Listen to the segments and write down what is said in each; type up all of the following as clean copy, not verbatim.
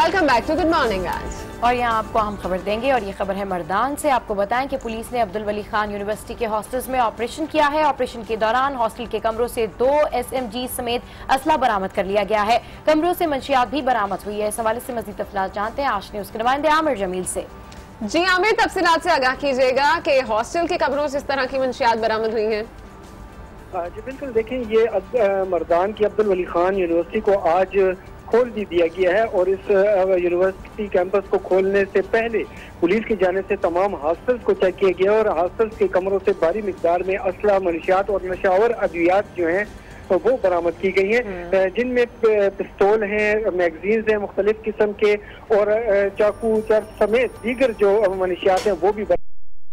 Welcome back to good morning Aaj. और यहाँ आपको हम खबर देंगे और ये खबर है मर्दान से। आपको बताएं कि पुलिस ने अब्दुल वली खान यूनिवर्सिटी के हॉस्टल्स में ऑपरेशन किया है। ऑपरेशन के दौरान हॉस्टल के कमरों से 2 SMG समेत असला बरामद कर लिया गया है। कमरों से मंशियात भी बरामद हुई है। इस हवाले से मजीद तफसीलात जानते हैं आज न्यूज के नुमाइंदे आमिर जमील से। जी आमिर, तफसीलात से आगाह कीजिएगा कि हॉस्टल के कमरों से इस तरह की मंशियात बरामद हुई हैं। जी बिल्कुल, देखें ये मर्दान की अब्दुल वली खान यूनिवर्सिटी को आज खोल भी दिया गया है और इस यूनिवर्सिटी कैंपस को खोलने से पहले पुलिस की जानिब से तमाम हॉस्टल्स को चेक किया गया और हॉस्टल्स के कमरों से भारी मिकदार में असला, मनशियात और नशावर अद्वियात जो हैं वो बरामद की गई हैं, जिनमें पिस्तौल हैं, मैगजीन्स हैं मुख्तलिफ किस्म के और चाकू चर्च समेत दीगर जो मनशियात हैं वो भी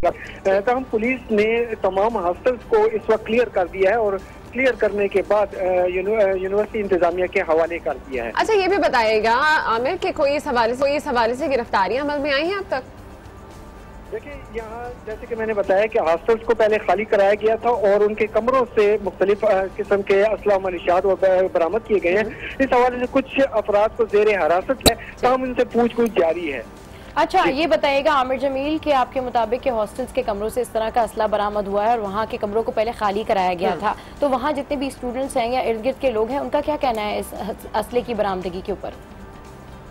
तमाम पुलिस ने तमाम हॉस्टल्स को इस वक्त क्लियर कर दिया है और क्लियर करने के बाद यूनिवर्सिटी इंतजामिया के हवाले कर दिया है। अच्छा, ये भी बताइएगा आमिर कि कोई इस हवाले से गिरफ्तारियां अमल में आई हैं अब तक? देखिए, यहाँ जैसे कि मैंने बताया कि हॉस्टल्स को पहले खाली कराया गया था और उनके कमरों से मुख्तलिफ किस्म के असला, मनशियात बरामद किए गए हैं। इस हवाले से कुछ अफराद को जेर हिरासत है, तमाम उनसे पूछताछ जारी है। अच्छा, ये बताइएगा आमिर जमील कि आपके मुताबिक के हॉस्टल्स के कमरों से इस तरह का असला बरामद हुआ है और वहाँ के कमरों को पहले खाली कराया गया था, तो वहाँ जितने भी स्टूडेंट्स हैं या इर्द गिर्द के लोग हैं उनका क्या कहना है इस असले की बरामदगी के ऊपर?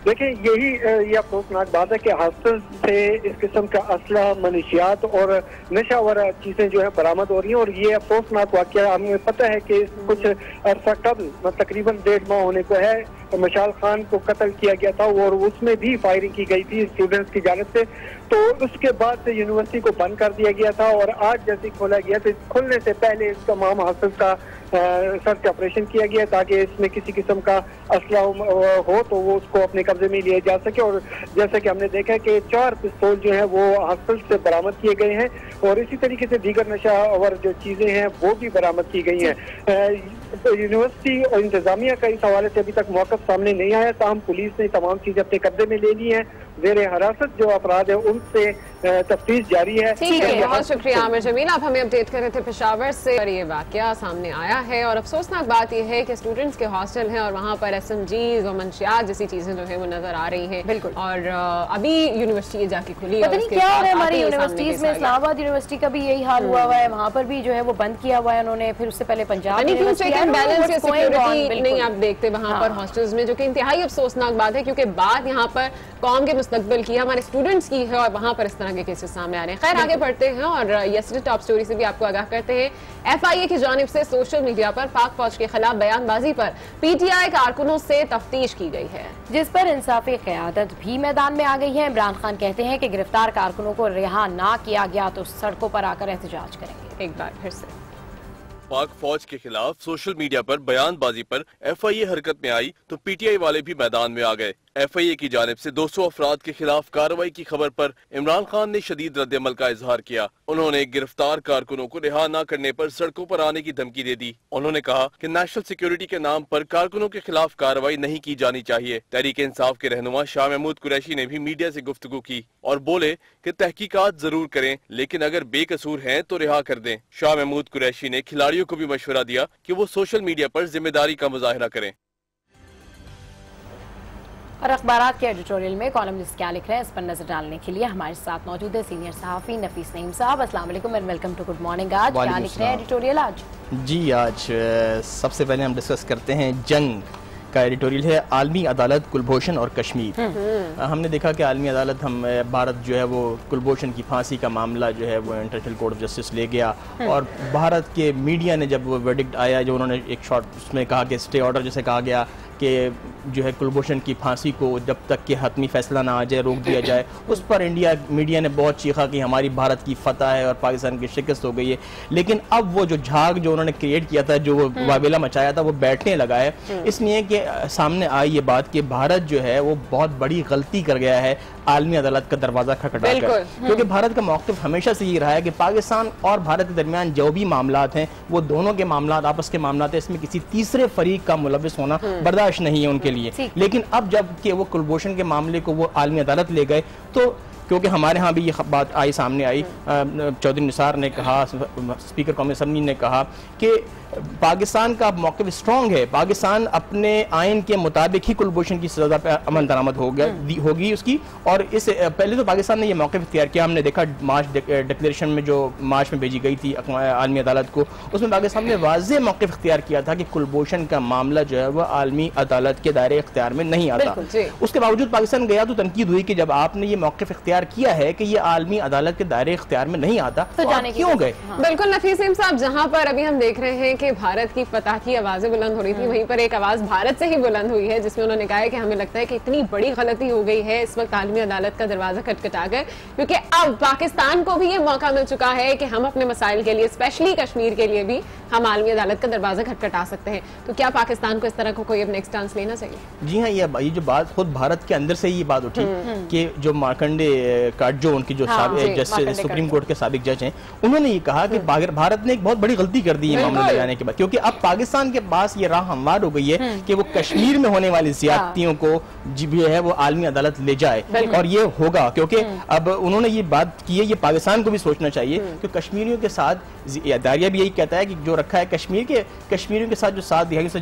देखिए, ये अफसोसनाक बात है कि हॉस्टल से इस किस्म का असला, मनशियात और नशावर चीजें जो है बरामद हो रही हैं और ये अफसोसनाक वाकया हमें पता है कि कुछ अरसा कबल तकरीबन 1.5 माह होने को है मशाल खान को कत्ल किया गया था और उसमें भी फायरिंग की गई थी स्टूडेंट्स की जानिब से। तो उसके बाद से यूनिवर्सिटी को बंद कर दिया गया था और आज जैसे खोला गया तो खुलने से पहले इस तमाम हॉस्टल का सर्च ऑपरेशन किया गया ताकि इसमें किसी किस्म का असला हो तो वो उसको अपने कब्जे में लिया जा सके। और जैसे कि हमने देखा है कि 4 पिस्तौल जो है वो हॉस्टल से बरामद किए गए हैं और इसी तरीके से दीगर नशावर जो चीजें हैं वो भी बरामद की गई हैं। यूनिवर्सिटी और इंतजामिया का इस हवाले से अभी तक मौक़िफ़ सामने नहीं आया, ताहम पुलिस ने तमाम चीजें अपने कब्जे में ले ली हैं। ज़ेर हिरासत जो अपराध है उनसे तफ्तीश जारी है। ठीक है, बहुत शुक्रिया आमिर जमील, आप हमें अपडेट कर रहे थे पेशावर से। और ये वाकया सामने आया है और अफसोसनाक बात यह है कि स्टूडेंट्स के हॉस्टल हैं और वहाँ पर SMGs और मंशियात जैसी चीजें जो है वो नजर आ रही हैं। बिल्कुल, और अभी यूनिवर्सिटी जाके खुली, पता नहीं क्या हो रहा है हमारी यूनिवर्सिटीज में। इस्लामाबाद यूनिवर्सिटी का भी यही हाल हुआ है, वहाँ पर भी जो है वो बंद किया हुआ है उन्होंने, फिर उससे पहले पंजाब नहीं आप देखते वहाँ पर हॉस्टल्स में, जो कि इंतहाई अफसोसनाक बात है क्योंकि बात यहाँ पर कौम के मुस्तकबिल की, हमारे स्टूडेंट्स की है और वहाँ पर इस तरह के केसेस सामने आ रहे हैं। खैर, आगे बढ़ते हैं और यस्टरडे टॉप स्टोरी से भी आपको आगाह करते हैं। FIA की जानिब से सोशल मीडिया पर पाक फौज के खिलाफ बयानबाजी पर PTI कारकुनों से तफ्तीश की गई है, जिस पर इंसाफी क़यादत भी मैदान में आ गई है। इमरान खान कहते हैं कि गिरफ्तार कारकुनों को रिहा ना किया गया तो सड़कों पर आकर एहतजाज करेंगे। एक बार फिर से पाक फौज के खिलाफ सोशल मीडिया पर बयानबाजी पर FIA हरकत में आई तो PTI वाले भी मैदान में आ गए। FIA की जानिब से 200 अफराद के खिलाफ कार्रवाई की खबर पर इमरान खान ने शदीद रद्द-ए-अमल का इजहार किया। उन्होंने गिरफ्तार कारकुनों को रिहा न करने पर सड़कों पर आने की धमकी दे दी। उन्होंने कहा कि नेशनल सिक्योरिटी के नाम पर कारकुनों के खिलाफ कार्रवाई नहीं की जानी चाहिए। तहरीक इंसाफ के रहनुमा शाह महमूद कुरैशी ने भी मीडिया से गुफ्तगू की और बोले कि तहकीकात जरूर करें लेकिन अगर बेकसूर हैं तो रिहा कर दें। शाह महमूद कुरैशी ने खिलाड़ियों को भी मशवरा दिया कि वो सोशल मीडिया पर जिम्मेदारी का मुजाहिरा करें। और अखबारात के एडिटोरियल में कॉलमनिस्ट क्या लिख रहे हैं इस पर नजर डालने के लिए हमारे साथ मौजूद है सीनियर सहाफ़ी नफीस नईम साहब। अस्सलाम वालेकुम and welcome to good morning. आज क्या लिख रहे हैं एडिटोरियल? आज जी आज सबसे पहले हम डिस्कस करते हैं जंग का एडिटोरियल है आलमी अदालत, कुलभूषण और कश्मीर। हमने देखा कि आलमी अदालत भारत जो है वो कुलभूषण की फांसी का मामला जो है वो इंटरनेशनल कोर्ट ऑफ जस्टिस ले गया और भारत के मीडिया ने जब वो वर्डिक्ट आया, जो उन्होंने एक शॉर्ट उसमें कहा कि स्टे ऑर्डर जैसे कहा गया कि जो है कुलभूषण की फांसी को जब तक कि हतमी फैसला ना आ जाए रोक दिया जाए, उस पर इंडिया मीडिया ने बहुत चीखा कि हमारी भारत की फतह है और पाकिस्तान की शिकस्त हो गई है। लेकिन अब वो जो झाग जो उन्होंने क्रिएट किया था, जो वो वावेला मचाया था, वो बैठने लगा है। इसलिए कि सामने आई ये बात कि भारत जो है वो बहुत बड़ी गलती कर गया है आलमी अदालत का दरवाजा खटखटाकर, क्योंकि भारत का मौक़िफ़ हमेशा से ये रहा है कि पाकिस्तान और भारत के दरमियान जो भी मामलात हैं वो दोनों के मामलात आपस के मामलात हैं, इसमें किसी तीसरे फरीक का मुलविस होना बर्दाश्त नहीं है उनके लिए। लेकिन अब जब कि वो कुलभूषण के मामले को वो आलमी अदालत ले गए तो क्योंकि हमारे यहाँ भी ये बात आई, सामने आई, चौधरी निसार ने कहा, स्पीकर कौमी असम्बली ने कहा कि पाकिस्तान का मौक़िफ़ स्ट्रॉन्ग है, पाकिस्तान अपने आइन के मुताबिक ही कुलभूषण की सज़ा पर अमल दरामद होगी उसकी। और इस पहले तो पाकिस्तान ने यह मौक़िफ़ इख्तियार किया, हमने देखा मार्च डिक्लेरेशन में जो मार्च में भेजी गई थी आलमी अदालत को, उसमें पाकिस्तान ने वाज़ेह मौक़िफ़ इख्तियार किया था कि कुलभूषण का मामला जो है वह आलमी अदालत के दायरे इख्तियार में नहीं आता। उसके बावजूद पाकिस्तान गया तो तनकीद हुई कि जब आपने ये मौक़िफ़ इख्तियार किया है कि ये आलमी अदालत के दायरे इख्तियार में नहीं आता तो आप क्यों गए? बिल्कुल नफीस नईम साहब, जहाँ पर अभी हम देख रहे हैं कि भारत की फतह की आवाजें बुलंद हो रही थी, वहीं पर एक आवाज भारत से ही बुलंद हुई है जिसमें उन्होंने कहा है कि हमें लगता है कि इतनी बड़ी गलती हो गई है इस वक्त आलमी अदालत का दरवाजा खटखटाकर, क्योंकि अब पाकिस्तान को भी ये मौका मिल चुका है कि हम अपने मसाइल के लिए, स्पेशली कश्मीर के लिए भी हम आलमी अदालत का दरवाजा खटखटा सकते हैं। तो क्या पाकिस्तान को इस तरह को कोई अब नेक्स्ट चांस लेना चाहिए? जी हाँ, ये जो बात खुद भारत के अंदर से ही ये बात उठी कि जो मार्कंडे काटजो, उनकी जो जस्टिस सुप्रीम कोर्ट के साबिक जज हैं, उन्होंने ये कहा कि भारत ने एक बहुत बड़ी गलती कर दी है मामला ले जाने के बाद, क्योंकि अब पाकिस्तान के पास ये राह हमवार हो गई है कि वो कश्मीर में होने वाली ज्यादतियों को जो है वो आलमी अदालत ले जाए, और ये होगा क्योंकि अब उन्होंने ये बात की है, ये पाकिस्तान को भी सोचना चाहिए कि कश्मीरियों के साथ, दारिया भी यही कहता है कि जो रखा है कश्मीरियों के साथ जो साथ दिहाई से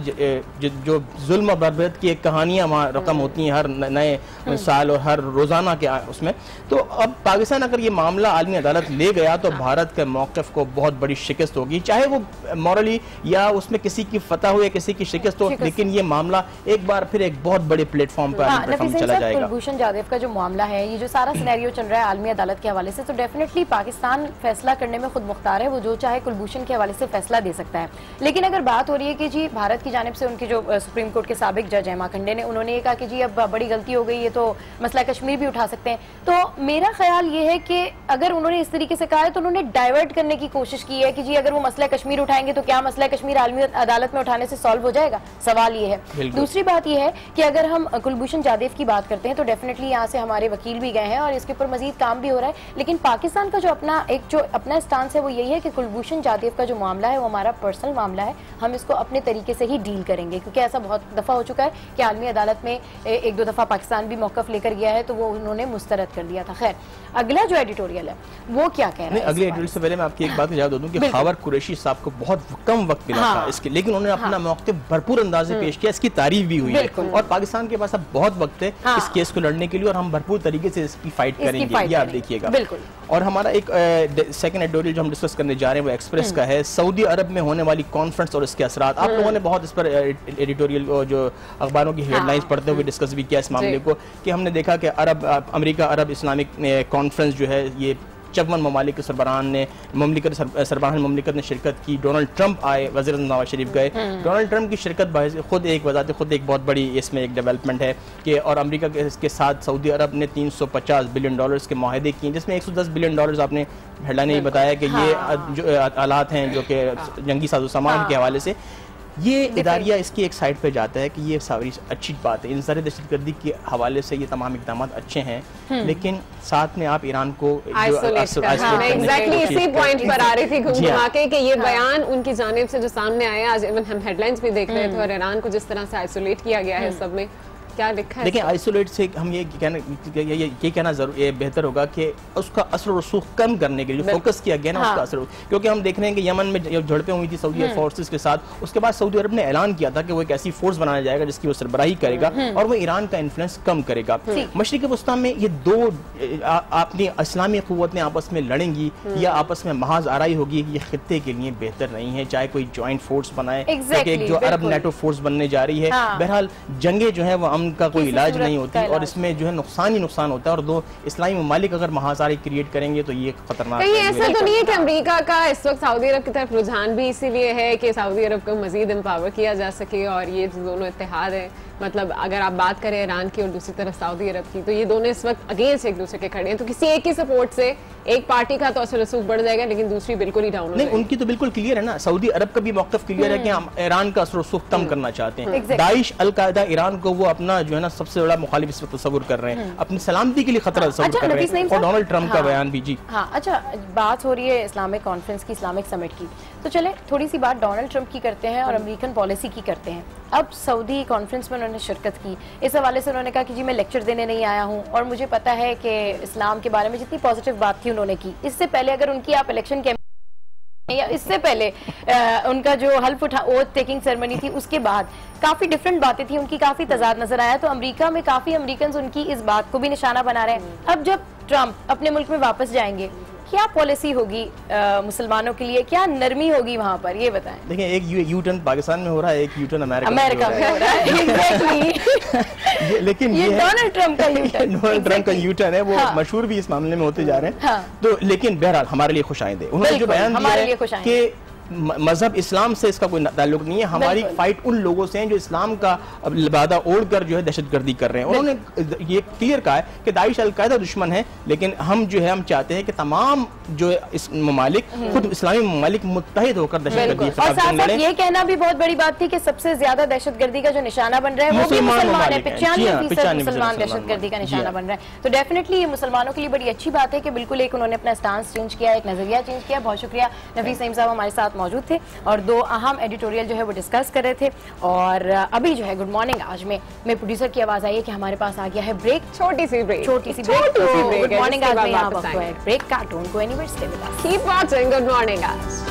जो जुल्म और बर्बरत की कहानियां वहाँ रकम होती हैं हर नए साल और हर रोजाना के उसमें, तो अब पाकिस्तान अगर ये मामला आलमी अदालत ले गया तो भारत के मौक़िफ़ को बहुत बड़ी शिकस्त होगी, चाहे वो मॉरली या उसमें किसी की फतह हो या किसी की शिकस्त हो, लेकिन ये मामला एक बार फिर एक बहुत बड़े प्लेटफॉर्म पर चला जाएगा। कुलभूषण जाधव का जो मामला है, ये जो सारा सिनेरियो चल रहा है आलमी अदालत के हवाले से, तो डेफिनेटली पाकिस्तान फैसला करने में खुद मुख्तार है, वो जो चाहे कुलभूषण के हवाले से फैसला दे सकता है। लेकिन अगर बात हो रही है कि जी भारत की जानिब से उनके जो सुप्रीम कोर्ट के साबिक जज हैं माखंडे ने, उन्होंने ये कहा कि जी अब बड़ी गलती हो गई है तो मसला कश्मीर भी उठा सकते हैं, तो मेरा ख्याल ये है कि अगर उन्होंने इस तरीके से कहा है तो उन्होंने डाइवर्ट करने की कोशिश की है कि जी अगर वो मसला कश्मीर उठाएंगे तो क्या मसला कश्मीर आलमी अदालत में उठाने से सॉल्व हो जाएगा? सवाल ये है। दूसरी बात ये है कि अगर हम कुलभूषण जाधव की बात करते हैं तो डेफिनेटली यहाँ से हमारे वकील भी गए हैं और इसके ऊपर मजीद काम भी हो रहा है, लेकिन पाकिस्तान का जो अपना स्टांस है वो यही है कि कुलभूषण जाधव का जो मामला है वो हमारा पर्सनल मामला है, हम इसको अपने तरीके से ही डील करेंगे, क्योंकि ऐसा बहुत दफा हो चुका है कि आलमी अदालत में एक दो दफा पाकिस्तान भी मौकफ लेकर गया है तो वो उन्होंने मुस्तरद कर दिया था। खैर, अगला जो एडिटोरियल है वो क्या कह रहा है? अगले एडिटोरियल से पहले मैं आपकी एक बात याद दे दूं कि खावर कुरैशी साहब को बहुत कम वक्त मिला था इसके, लेकिन उन्होंने अपना मौक़िफ़ भरपूर अंदाज से पेश किया, इसकी तारीफ भी हुई है, और पाकिस्तान के पास अब बहुत वक्त है इस केस को लड़ने के लिए और हम भरपूर तरीके से इसकी फाइट करेंगे, ये आप देखिएगा। और हमारा एक सेकंड एडिटोरियल जो हम डिस्कस करने जा रहे हैं वो एक्सप्रेस का है, सऊदी अरब में होने वाली कॉन्फ्रेंस और इसके असरात। आप लोगों ने बहुत इस पर एडिटोरियल जो अखबारों की हेडलाइंस पढ़ते हुए डिस्कस भी किया इस मामले को, कि हमने देखा कि अमेरिका अरब इस्लामिक कॉन्फ्रेंस जो है ये 54 ममालिक के सरबराहान ने शिरकत की। डोनाल्ड ट्रंप आए, वज़ीर नवाज शरीफ गए। डोनाल्ड ट्रंप की शिरकत खुद एक बहुत बड़ी इसमें एक डेवलपमेंट है कि, और अमेरिका के साथ सऊदी अरब ने $350 बिलियन के माहदे किए, जिसमें $110 बिलियन आपने हेडलाइन में बताया कि ये जो आलात हैं जो कि जंगी साजो सामान के हवाले से, ये इदारिया इसकी एक साइड पे जाता है कि ये सारी अच्छी बात है, इंसानी दहशतगर्दी के हवाले से ये तमाम इकदाम अच्छे हैं, लेकिन साथ में आप ईरान को एग्जैक्टली इसी पॉइंट पर आ रही थी घुमा के कि ये बयान उनकी जानिब से जो सामने आया, आज इवन हम हेडलाइंस भी देख रहे थे, और ईरान को जिस तरह से आइसोलेट किया गया है सब में, क्या लिखा है? लेकिन आइसोलेट से हम ये कहना जरूर ये बेहतर होगा कि उसका असर रसूख कम करने के लिए फोकस किया गया ना उसका असर, क्योंकि हम देख रहे हैं कि यमन में जब झड़पें हुई थी सऊदी फोर्सेस के साथ, उसके बाद सऊदी अरब ने ऐलान किया था कि वो एक ऐसी फोर्स बनाया जाएगा जिसकी वो सरबराही करेगा और वो ईरान का इन्फ्लुएंस कम करेगा। मशरिक़ वस्ता में ये दो अपनी इस्लामी क़ुव्वतें आपस में लड़ेंगी या आपस में महाज आराई होगी, ये खित्ते के लिए बेहतर नहीं है, चाहे कोई ज्वाइंट फोर्स बनाए, एक जो अरब नेटो फोर्स बनने जा रही है। बहरहाल जंगे जो है वो का कोई इलाज नहीं होती और इसमें जो है नुकसान ही नुकसान होता है, और दो इस्लामी ममालिक अगर महासारी क्रिएट करेंगे तो ये खतरनाक है। ऐसा तो नहीं है कि अमेरिका का इस वक्त सऊदी अरब की तरफ रुझान भी इसीलिए है कि सऊदी अरब को मजीद एम्पावर किया जा सके, और ये दोनों इत्तेहाद है, मतलब अगर आप बात करें ईरान की और दूसरी तरफ सऊदी अरब की, तो ये दोनों इस वक्त अगेंस्ट एक दूसरे के खड़े हैं, तो किसी एक की सपोर्ट से एक पार्टी का तो असर रसूख बढ़ जाएगा लेकिन दूसरी बिल्कुल ही डाउन हो जाएगी। उनकी तो बिल्कुल क्लियर है ना, सऊदी अरब का भी मौक़िफ़ क्लियर है कि हम ईरान का असर रसूख कम करना चाहते हैं। दाइश अल-कायदा ईरान को वो अपना जो है ना सबसे बड़ा मुखालिफ इस वक्त तस्वुर कर रहे हैं, अपनी सलामती के लिए खतरा तस्वुर कर रहे हैं, और डोनाल्ड ट्रंप का बयान भी। जी हाँ, अच्छा, बात हो रही है इस्लामिक कॉन्फ्रेंस की, इस्लामिक समिट की, तो चले थोड़ी सी बात डोनाल्ड ट्रंप की करते हैं और अमेरिकन पॉलिसी की करते हैं। अब सऊदी कॉन्फ्रेंस में उन्होंने शिरकत की। इस हवाले से उन्होंने कहा कि जी मैं लेक्चर देने नहीं आया हूँ और मुझे पता है कि इस्लाम के बारे में जितनी पॉजिटिव बात थी उन्होंने की, इससे पहले अगर उनकी आप इलेक्शन के या इससे पहले उनका जो हल्फ उठा ओथ टेकिंग सेरेमनी थी उसके बाद काफी डिफरेंट बातें थी, उनकी काफी तजाद नजर आया। तो अमेरिका में काफी अमेरिकन उनकी इस बात को भी निशाना बना रहे हैं। अब जब ट्रंप अपने मुल्क में वापस जाएंगे क्या पॉलिसी होगी मुसलमानों के लिए, क्या नरमी होगी वहाँ पर, ये बताएं। देखिए, एक यू टर्न पाकिस्तान में हो रहा है, एक यू टर्न अमेरिका में हो रहा है। Exactly. लेकिन ये डोनाल्ड ट्रंप का यू टर्न, डोनाल्ड ट्रंप का यू टर्न है, वो मशहूर भी इस मामले में होते जा रहे हैं। तो लेकिन बहरहाल हमारे लिए खुशाइंद है, उन्होंने जो बयान दिया है कि मजहब इस्लाम से इसका कोई ताल्लुक नहीं है, हमारी फाइट उन लोगों से है जो इस्लाम का लिबादा ओढ़कर जो है दहशतगर्दी कर रहे हैं। उन्होंने ये क्लियर कहा है कि दाइश अलकायदा दुश्मन है, लेकिन हम जो है हम चाहते हैं कि तमाम जो इस ममालिक खुद इस्लामी ममालिक मुत्तहिद होकर दहशतगर्दी के खिलाफ जंग लड़ें। ये कहना भी बहुत बड़ी बात थी कि सबसे ज्यादा दहशतगर्दी का जो निशाना बन रहा है वो भी मुसलमान है, 95% मुसलमान दहशतगर्दी का निशाना बन रहा है। तो डेफिनेटली ये मुसलमानों के लिए बड़ी अच्छी बात है कि बिल्कुल एक उन्होंने अपना स्टांस चेंज किया, एक नजरिया चेंज किया। बहुत शुक्रिया, नफीस नईम साहब हमारे साथ मौजूद थे और दो अहम एडिटोरियल जो है वो डिस्कस कर रहे थे। और अभी जो है गुड मॉर्निंग आज में प्रोड्यूसर की आवाज आई है कि हमारे पास आ गया है ब्रेक, छोटी सी ब्रेक। गुड मॉर्निंग आज में यहाँ वक्त है ब्रेक का, don't go anywhere, stay with us, keep watching good morning आज।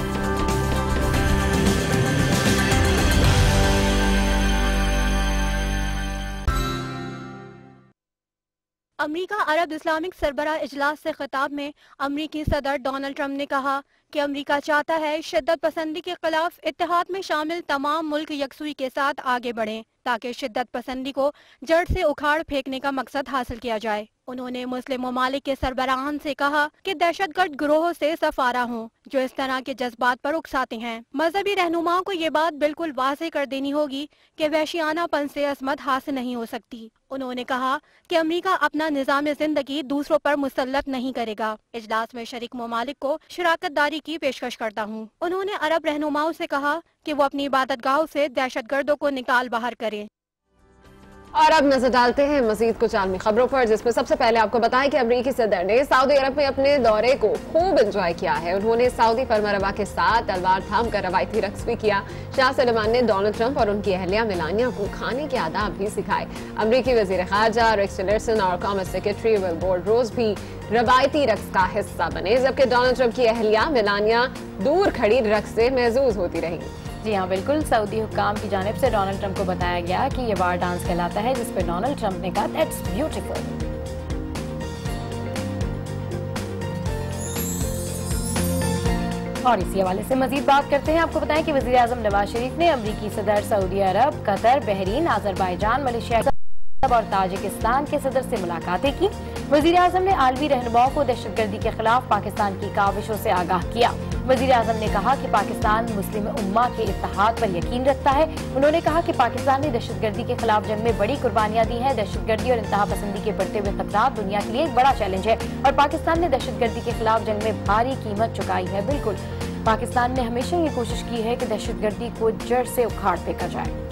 अमरीका अरब इस्लामिक सरबराह इजलास से खिताब में अमरीकी सदर डोनाल्ड ट्रंप ने कहा कि अमरीका चाहता है शिद्दत पसंदी के खिलाफ इत्तेहाद में शामिल तमाम मुल्क यकसुई के साथ आगे बढ़ें ताकि शिद्दत पसंदी को जड़ से उखाड़ फेंकने का मकसद हासिल किया जाए। उन्होंने मुस्लिम ममालिक के सरबराहान से कहा कि दहशतगर्द गिरोह से सफारा हों जो इस तरह के जज्बात पर उकसाते हैं। मजहबी रहनुमाओं को ये बात बिल्कुल वाज़ेह कर देनी होगी कि वहशियानापन से असमत हासिल नहीं हो सकती। उन्होंने कहा कि अमरीका अपना निज़ाम जिंदगी दूसरों पर मुसल्लत नहीं करेगा। इजलास में शरीक ममालिक को शराकतदारी की पेशकश करता हूँ। उन्होंने अरब रहनुमाओं से कहा कि वो अपनी इबादतगाहों से दहशतगर्दों को निकाल बाहर करें। और अब नजर डालते हैं मजीद कुछ आलमी खबरों पर, जिसमें सबसे पहले आपको बताएं कि अमरीकी सदर ने सऊदी अरब में अपने दौरे को खूब एंजॉय किया है। उन्होंने सऊदी फरमारवा के साथ तलवार थाम कर रवायती रक्स भी किया। शाह सलमान ने डोनाल्ड ट्रंप और उनकी अहलिया मेलानिया को खाने के आदाब भी सिखाए। अमरीकी वजीर खारजा रेक्स टिलरसन और कॉमर्स सेक्रेटरी विल्बर रोज भी रवायती रक्स का हिस्सा बने, जबकि डोनाल्ड ट्रंप की अहलिया मेलानिया दूर खड़ी रक्स से महजूज होती रही। जी हाँ बिल्कुल, सऊदी हुक्काम की जानिब से डोनाल्ड ट्रंप को बताया गया कि ये बार डांस कहलाता है, जिस पर डोनाल्ड ट्रंप ने कहा दैट्स ब्यूटीफुल। और इसी हवाले से मजीद बात करते हैं। आपको बताएं कि वज़ीर आज़म नवाज शरीफ ने अमरीकी सदर, सऊदी अरब, कतर, बहरीन, आज़रबाईजान, मलेशिया और ताजिकिस्तान के सदर से मुलाकातें की। वज़ीर आज़म ने आलमी रहनुमाओं को दहशतगर्दी के खिलाफ पाकिस्तान की काविशों से आगाह किया। वज़ीर आज़म ने कहा कि पाकिस्तान मुस्लिम उम्मा के इत्तेहाद पर यकीन रखता है। उन्होंने कहा कि पाकिस्तान ने दहशतगर्दी के खिलाफ जंग में बड़ी कुर्बानियां दी हैं। दहशतगर्दी और इंतहा पसंदी के बढ़ते हुए खतरात दुनिया के लिए एक बड़ा चैलेंज है और पाकिस्तान ने दहशतगर्दी के खिलाफ जंग में भारी कीमत चुकाई है। बिल्कुल, पाकिस्तान ने हमेशा ये कोशिश की है कि दहशतगर्दी को जड़ से उखाड़ फेंका जाए।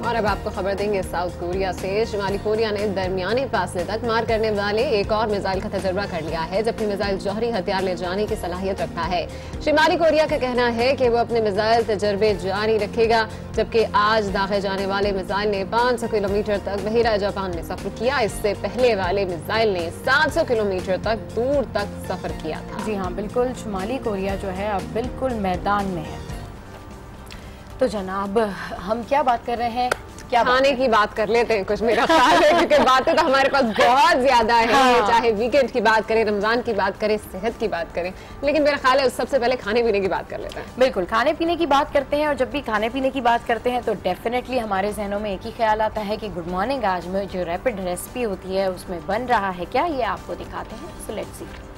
और अब आपको खबर देंगे साउथ कोरिया से। शिमाली कोरिया ने दरमियाने फासले तक मार करने वाले एक और मिसाइल का तजर्बा कर लिया है, जबकि मिसाइल जौहरी हथियार ले जाने की सलाहियत रखता है। शिमाली कोरिया का कहना है कि वो अपने मिसाइल तजर्बे जारी रखेगा, जबकि आज दागे जाने वाले मिसाइल ने 500 किलोमीटर तक बहिरा जापान में सफर किया। इससे पहले वाले मिसाइल ने 700 किलोमीटर तक दूर तक सफर किया था। जी हाँ बिल्कुल, शिमाली कोरिया जो है अब बिल्कुल मैदान में है। तो जनाब हम क्या बात कर रहे हैं, क्या खाने की बात कर लेते हैं कुछ, मेरा ख्याल है, क्योंकि बातें तो हमारे पास बहुत ज्यादा है। हाँ। चाहे वीकेंड की बात करें, रमजान की बात करें, सेहत की बात करें, लेकिन मेरा ख्याल है सबसे पहले खाने पीने की बात कर लेते हैं। बिल्कुल, खाने पीने की बात करते हैं और जब भी खाने पीने की बात करते हैं तो डेफिनेटली हमारे जहनों में एक ही ख्याल आता है कि गुड मॉर्निंग आज में जो रैपिड रेसिपी होती है उसमें बन रहा है क्या, ये आपको दिखाते हैं। So let's see.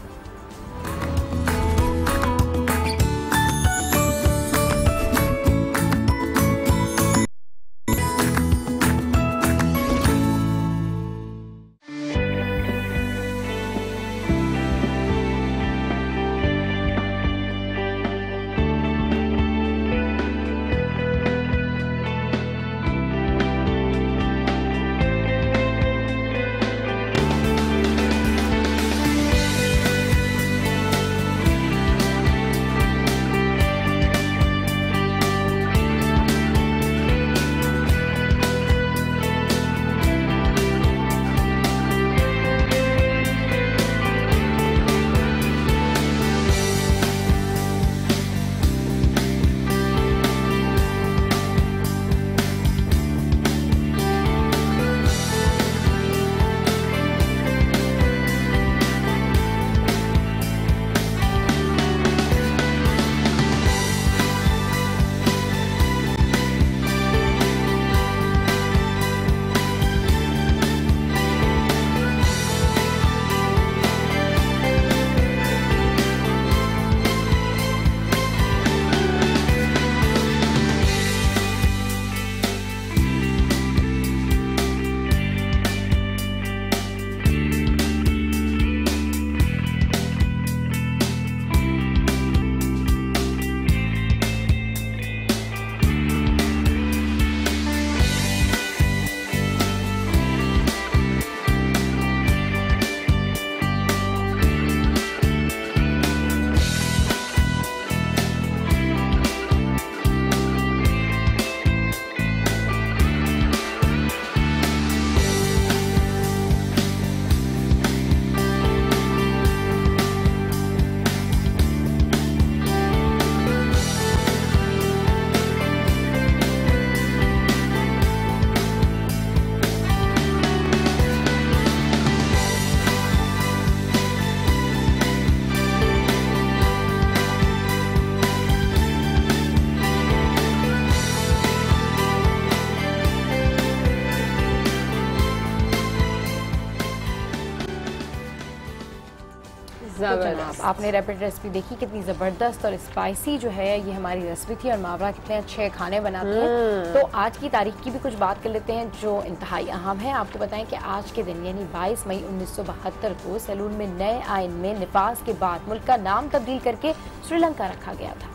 जनाब आपने रैपिड रेसिपी देखी, कितनी ज़बरदस्त और स्पाइसी जो है ये हमारी रेसिपी थी, और मावरा कितने अच्छे खाने बनाती हैं। तो आज की तारीख की भी कुछ बात कर लेते हैं जो इंतहाई अहम है। आपको बताएं कि आज के दिन यानी 22 मई 1972 को सैलून में नए आइन में निफाज के बाद मुल्क का नाम तब्दील करके श्रीलंका रखा गया था।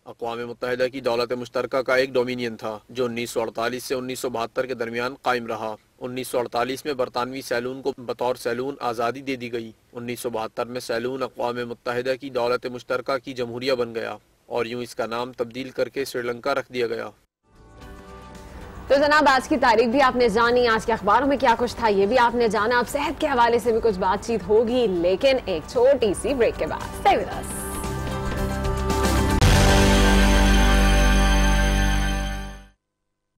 अक़वाम मुत्तहिदा की दौलत मुश्तरका का एक डोमिनियन था जो 1948 से 1972 के दरमियान कायम रहा। 1948 में बरतानवी सैलून को बतौर सैलून आज़ादी दे दी गई। 1972 में सैलून अक़वाम मुत्तहिदा की दौलत मुश्तरका की जमहूरिया बन गया और यूँ इसका नाम तब्दील करके श्रीलंका रख दिया गया। तो जनाब आज की तारीख भी आपने जानी, आज के अखबारों में क्या कुछ था ये भी आपने जाना। अब सेहत के हवाले से भी कुछ बातचीत होगी, लेकिन एक छोटी सी ब्रेक के बाद। Stay with us.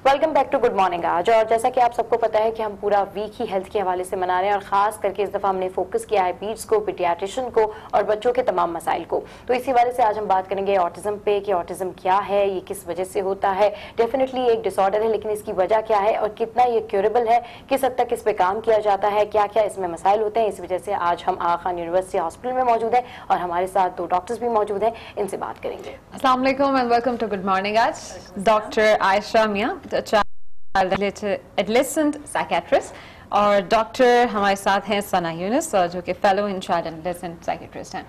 Welcome back to good morning Aaj. और जैसा कि आप सबको पता है कि हम पूरा वीक ही हेल्थ के हवाले से मना रहे हैं, और खास करके इस दफा हमने फोकस किया है पीड्स को, पीडियाट्रिशियन को और बच्चों के तमाम मसाइल को। तो इसी हवाले से आज हम बात करेंगे ऑटिज्म पे कि ऑटिज्म क्या है, ये किस वजह से होता है। डेफिनेटली एक डिसऑर्डर है, लेकिन इसकी वजह क्या है और कितना ये क्यूरेबल है, किस हद तक इस पे काम किया जाता है, क्या क्या इसमें मसाइल होते हैं। इस वजह से आज हम आगा खान यूनिवर्सिटी हॉस्पिटल में मौजूद हैं और हमारे साथ 2 डॉक्टर्स भी मौजूद हैं, इनसे बात करेंगे। अस्सलाम वालेकुम and welcome to good morning Aaj. Doctor Ayesha Mian, adolescent psychiatrist, और डॉक्टर हमारे साथ हैं सना यूनुस जो कि fellow in child adolescent psychiatrist हैं।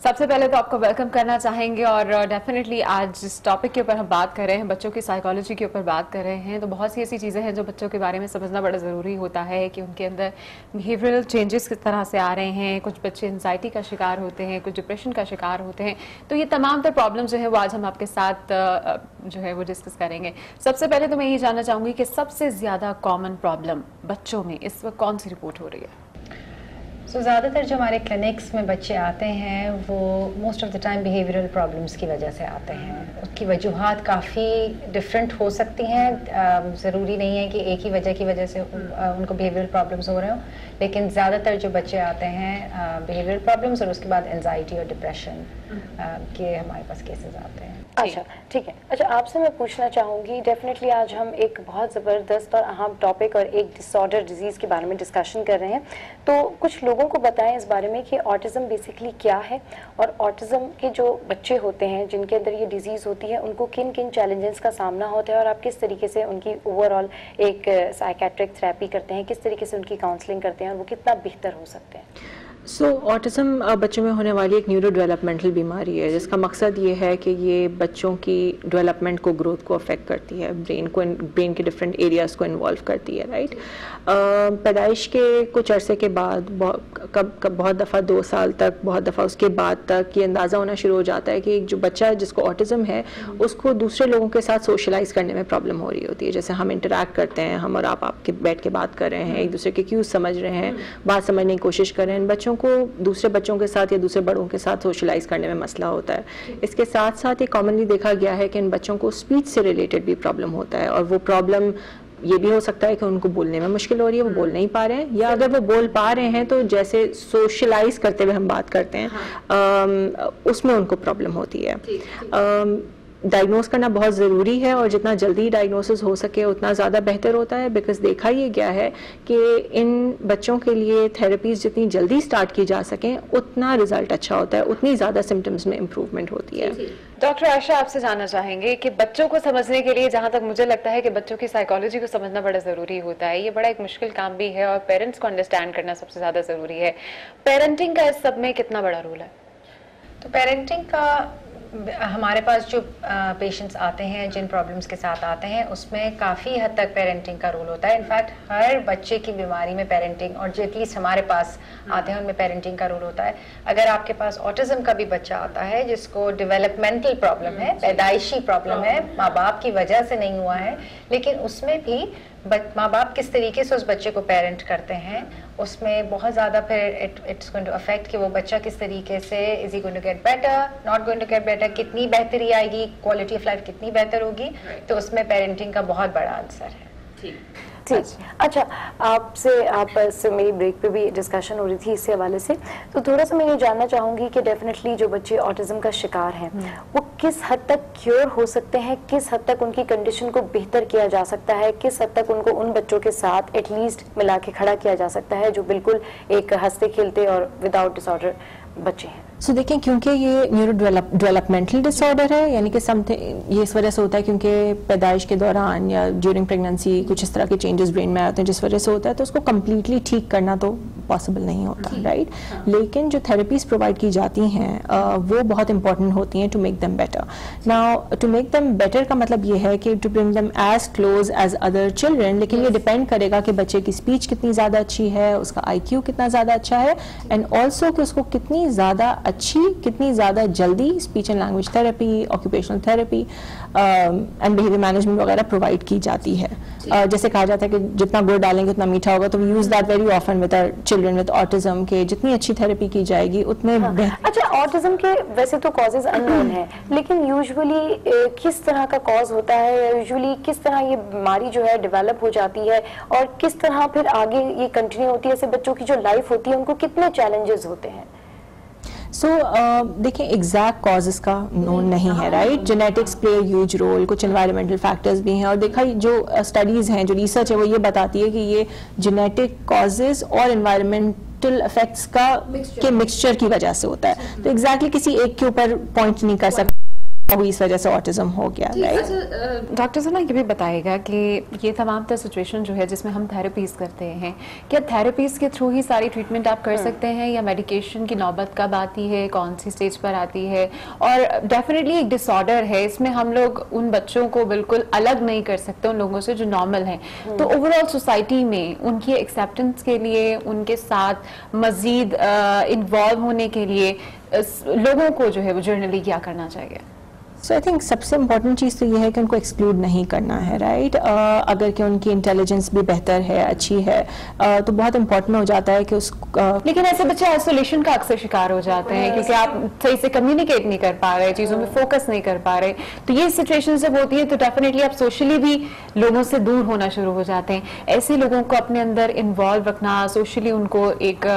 सबसे पहले तो आपको वेलकम करना चाहेंगे, और डेफिनेटली आज जिस टॉपिक के ऊपर हम बात कर रहे हैं, बच्चों की साइकोलॉजी के ऊपर बात कर रहे हैं, तो बहुत सी ऐसी चीज़ें हैं जो बच्चों के बारे में समझना बड़ा ज़रूरी होता है कि उनके अंदर बिहेवियरल चेंजेस किस तरह से आ रहे हैं। कुछ बच्चे एंजाइटी का शिकार होते हैं, कुछ डिप्रेशन का शिकार होते हैं। तो ये तमाम तर प्रॉब्लम जो है वो आज हम आपके साथ जो है वो डिस्कस करेंगे। सबसे पहले तो मैं ये जानना चाहूँगी कि सबसे ज़्यादा कॉमन प्रॉब्लम बच्चों में इस वक्त कौन सी रिपोर्ट हो रही है? ज़्यादातर जो हमारे क्लिनिक्स में बच्चे आते हैं वो most of the time behavioural problems की वजह से आते हैं। उसकी वजूहात काफ़ी डिफरेंट हो सकती हैं, ज़रूरी नहीं है कि एक ही वजह की वजह से उनको बिहेवियरल प्रॉब्लम्स हो रहे हों, लेकिन ज़्यादातर जो बच्चे आते हैं बिहेवियरल प्रॉब्लम्स और उसके बाद एंजाइटी और डिप्रेशन के हमारे पास केसेस आते हैं। अच्छा ठीक है। अच्छा आपसे मैं पूछना चाहूँगी, डेफिनेटली आज हम एक बहुत ज़बरदस्त और अहम टॉपिक और एक डिसऑर्डर डिजीज़ के बारे में डिस्कशन कर रहे हैं, तो कुछ लोगों को बताएं इस बारे में कि ऑटिज़म बेसिकली क्या है, और ऑटिज़म के जो बच्चे होते हैं जिनके अंदर ये डिजीज़ होती है उनको किन किन चैलेंजेस का सामना होता है, और आप किस तरीके से उनकी ओवरऑल एक साइकेट्रिक थेरेपी करते हैं, किस तरीके से उनकी काउंसलिंग करते हैं, और वो कितना बेहतर हो सकते हैं। ऑटिज़म बच्चों में होने वाली एक न्यूरो डेवलपमेंटल बीमारी है जिसका मकसद ये है कि ये बच्चों की डेवलपमेंट को, ग्रोथ को अफेक्ट करती है, ब्रेन के डिफरेंट एरियाज़ को इन्वॉल्व करती है, राइट। पैदाइश के कुछ अरसे के बाद बहुत दफ़ा 2 साल तक, बहुत दफ़ा उसके बाद तक ये अंदाज़ा होना शुरू हो जाता है कि जो बच्चा है जिसको ऑटिज़म है उसको दूसरे लोगों के साथ सोशलाइज़ करने में प्रॉब्लम हो रही होती है। जैसे हम इंटरेक्ट करते हैं, हम और आप आपके बैठ के बात कर रहे हैं, एक दूसरे के क्यूज़ समझ रहे हैं, बात समझने की कोशिश कर रहे हैं, बच्चों को दूसरे बच्चों के साथ या दूसरे बड़ों के साथ सोशलाइज करने में मसला होता है। इसके साथ साथ ये कॉमनली देखा गया है कि इन बच्चों को स्पीच से रिलेटेड भी प्रॉब्लम होता है, और वो प्रॉब्लम ये भी हो सकता है कि उनको बोलने में मुश्किल हो रही है, वो बोल नहीं पा रहे हैं, या अगर वो बोल पा रहे हैं तो जैसे सोशलाइज करते हुए हम बात करते हैं उसमें उनको प्रॉब्लम होती है। डायग्नोस करना बहुत ज़रूरी है, और जितना जल्दी डायग्नोसिस हो सके उतना ज़्यादा बेहतर होता है, बिकॉज देखा ये गया है कि इन बच्चों के लिए थेरेपीज जितनी जल्दी स्टार्ट की जा सकें उतना रिजल्ट अच्छा होता है, उतनी ज़्यादा सिम्टम्स में इम्प्रूवमेंट होती है। डॉक्टर आयशा आपसे जानना चाहेंगे कि बच्चों को समझने के लिए, जहाँ तक मुझे लगता है कि बच्चों की साइकोलॉजी को समझना बड़ा ज़रूरी होता है, ये बड़ा एक मुश्किल काम भी है, और पेरेंट्स को अंडरस्टैंड करना सबसे ज़्यादा ज़रूरी है। पेरेंटिंग का इस सब में कितना बड़ा रोल है? तो पेरेंटिंग का हमारे पास जो पेशेंट्स आते हैं जिन प्रॉब्लम्स के साथ आते हैं उसमें काफ़ी हद तक पेरेंटिंग का रोल होता है। इनफैक्ट हर बच्चे की बीमारी में पेरेंटिंग, और जो एटलीस्ट हमारे पास आते हैं उनमें पेरेंटिंग का रोल होता है। अगर आपके पास ऑटिज्म का भी बच्चा आता है जिसको डेवलपमेंटल प्रॉब्लम है, पैदाइशी प्रॉब्लम है, माँ बाप की वजह से नहीं हुआ है, लेकिन उसमें भी माँ बाप किस तरीके से उस बच्चे को पेरेंट करते हैं उसमें बहुत ज़्यादा फिर इट्स गोइंग टू अफेक्ट कि वो बच्चा किस तरीके से, is he going to get better, not going to get better, कितनी बेहतरी आएगी, क्वालिटी ऑफ लाइफ कितनी बेहतर होगी, तो उसमें पेरेंटिंग का बहुत बड़ा आंसर है। अच्छा, आपसे मेरी ब्रेक पे भी डिस्कशन हो रही थी इससे हवाले से, तो थोड़ा सा मैं ये जानना चाहूँगी कि डेफिनेटली जो बच्चे ऑटिज्म का शिकार हैं वो किस हद तक क्योर हो सकते हैं, किस हद तक उनकी कंडीशन को बेहतर किया जा सकता है, किस हद तक उनको उन बच्चों के साथ एटलीस्ट मिला के खड़ा किया जा सकता है जो बिल्कुल एक हंसते खेलते और विदाउट डिसऑर्डर बच्चे हैं। सो देखें, क्योंकि ये न्यूरो डेवलपमेंटल डिसऑर्डर है, यानी कि समथिंग ये इस वजह से होता है क्योंकि पैदाइश के दौरान या ड्यूरिंग प्रेगनेंसी कुछ इस तरह के चेंजेस ब्रेन में आते हैं जिस वजह से होता है, तो उसको कम्प्लीटली ठीक करना तो पॉसिबल नहीं होता, राइट। लेकिन जो थेरेपीज प्रोवाइड की जाती हैं वो बहुत इंपॉर्टेंट होती हैं to make them better. Now to make them better का मतलब ये है कि to bring them as close as other children, लेकिन ये डिपेंड करेगा कि बच्चे की स्पीच कितनी ज़्यादा अच्छी है, उसका IQ कितना ज़्यादा अच्छा है, एंड ऑल्सो कि उसको कितनी ज़्यादा कितनी ज़्यादा जल्दी speech and language therapy, occupational therapy and behaviour management वगैरह प्रोवाइड की जाती है। जैसे कहा जाता है कि जितना गुड़ डालेंगे उतना मीठा होगा, तो we use that very often with our children with autism के जितनी अच्छी थेरेपी की जाएगी उतने अच्छा, ऑटिज्म के वैसे तो कॉजेज अननोन है, लेकिन यूजुअली किस तरह का कॉज होता है, यूजुअली किस तरह ये बीमारी जो है डेवलप हो जाती है और किस तरह फिर आगे ये कंटिन्यू होती है, ऐसे बच्चों की जो लाइफ होती है उनको कितने चैलेंजेस होते हैं? देखिए, एग्जैक्ट कॉजेस का नोन नहीं है, right. Genetics play huge role, कुछ एनवायरमेंटल फैक्टर्स भी हैं, और देखा जो स्टडीज़ हैं, जो रिसर्च है वो ये बताती है कि ये जेनेटिक कॉजेस और एनवायरमेंटल इफेक्ट्स के मिक्सचर की वजह से होता है। तो एग्जैक्टली किसी एक के ऊपर पॉइंट नहीं कर सकते इस वजह से ऑटिज्म हो गया, राइट। डॉक्टर साहब ये भी बताएगा कि ये तमाम तरह सिचुएशन जो है जिसमें हम थेरेपीज करते हैं, क्या थेरेपीज के थ्रू ही सारी ट्रीटमेंट आप कर सकते हैं, या मेडिकेशन की नौबत कब आती है, कौन सी स्टेज पर आती है? और डेफिनेटली एक डिसऑर्डर है, इसमें हम लोग उन बच्चों को बिल्कुल अलग नहीं कर सकते उन लोगों से जो नॉर्मल हैं। तो ओवरऑल सोसाइटी में उनकी एक्सेप्टेंस के लिए, उनके साथ मजीद इन्वॉल्व होने के लिए लोगों को जो है वो जर्नली क्या करना चाहिए? सो आई थिंक सबसे इम्पॉर्टेंट चीज़ तो ये है कि उनको एक्सक्लूड नहीं करना है, राइट। अगर कि उनकी इंटेलिजेंस भी बेहतर है, अच्छी है, तो बहुत इंपॉर्टेंट हो जाता है कि लेकिन ऐसे बच्चे आइसोलेशन का अक्सर शिकार हो जाते हैं क्योंकि आप सही से कम्युनिकेट नहीं कर पा रहे, चीज़ों में फोकस नहीं कर पा रहे। तो ये सिचुएशन जब होती है तो डेफिनेटली आप सोशली भी लोगों से दूर होना शुरू हो जाते हैं। ऐसे लोगों को अपने अंदर इन्वॉल्व रखना, सोशली उनको एक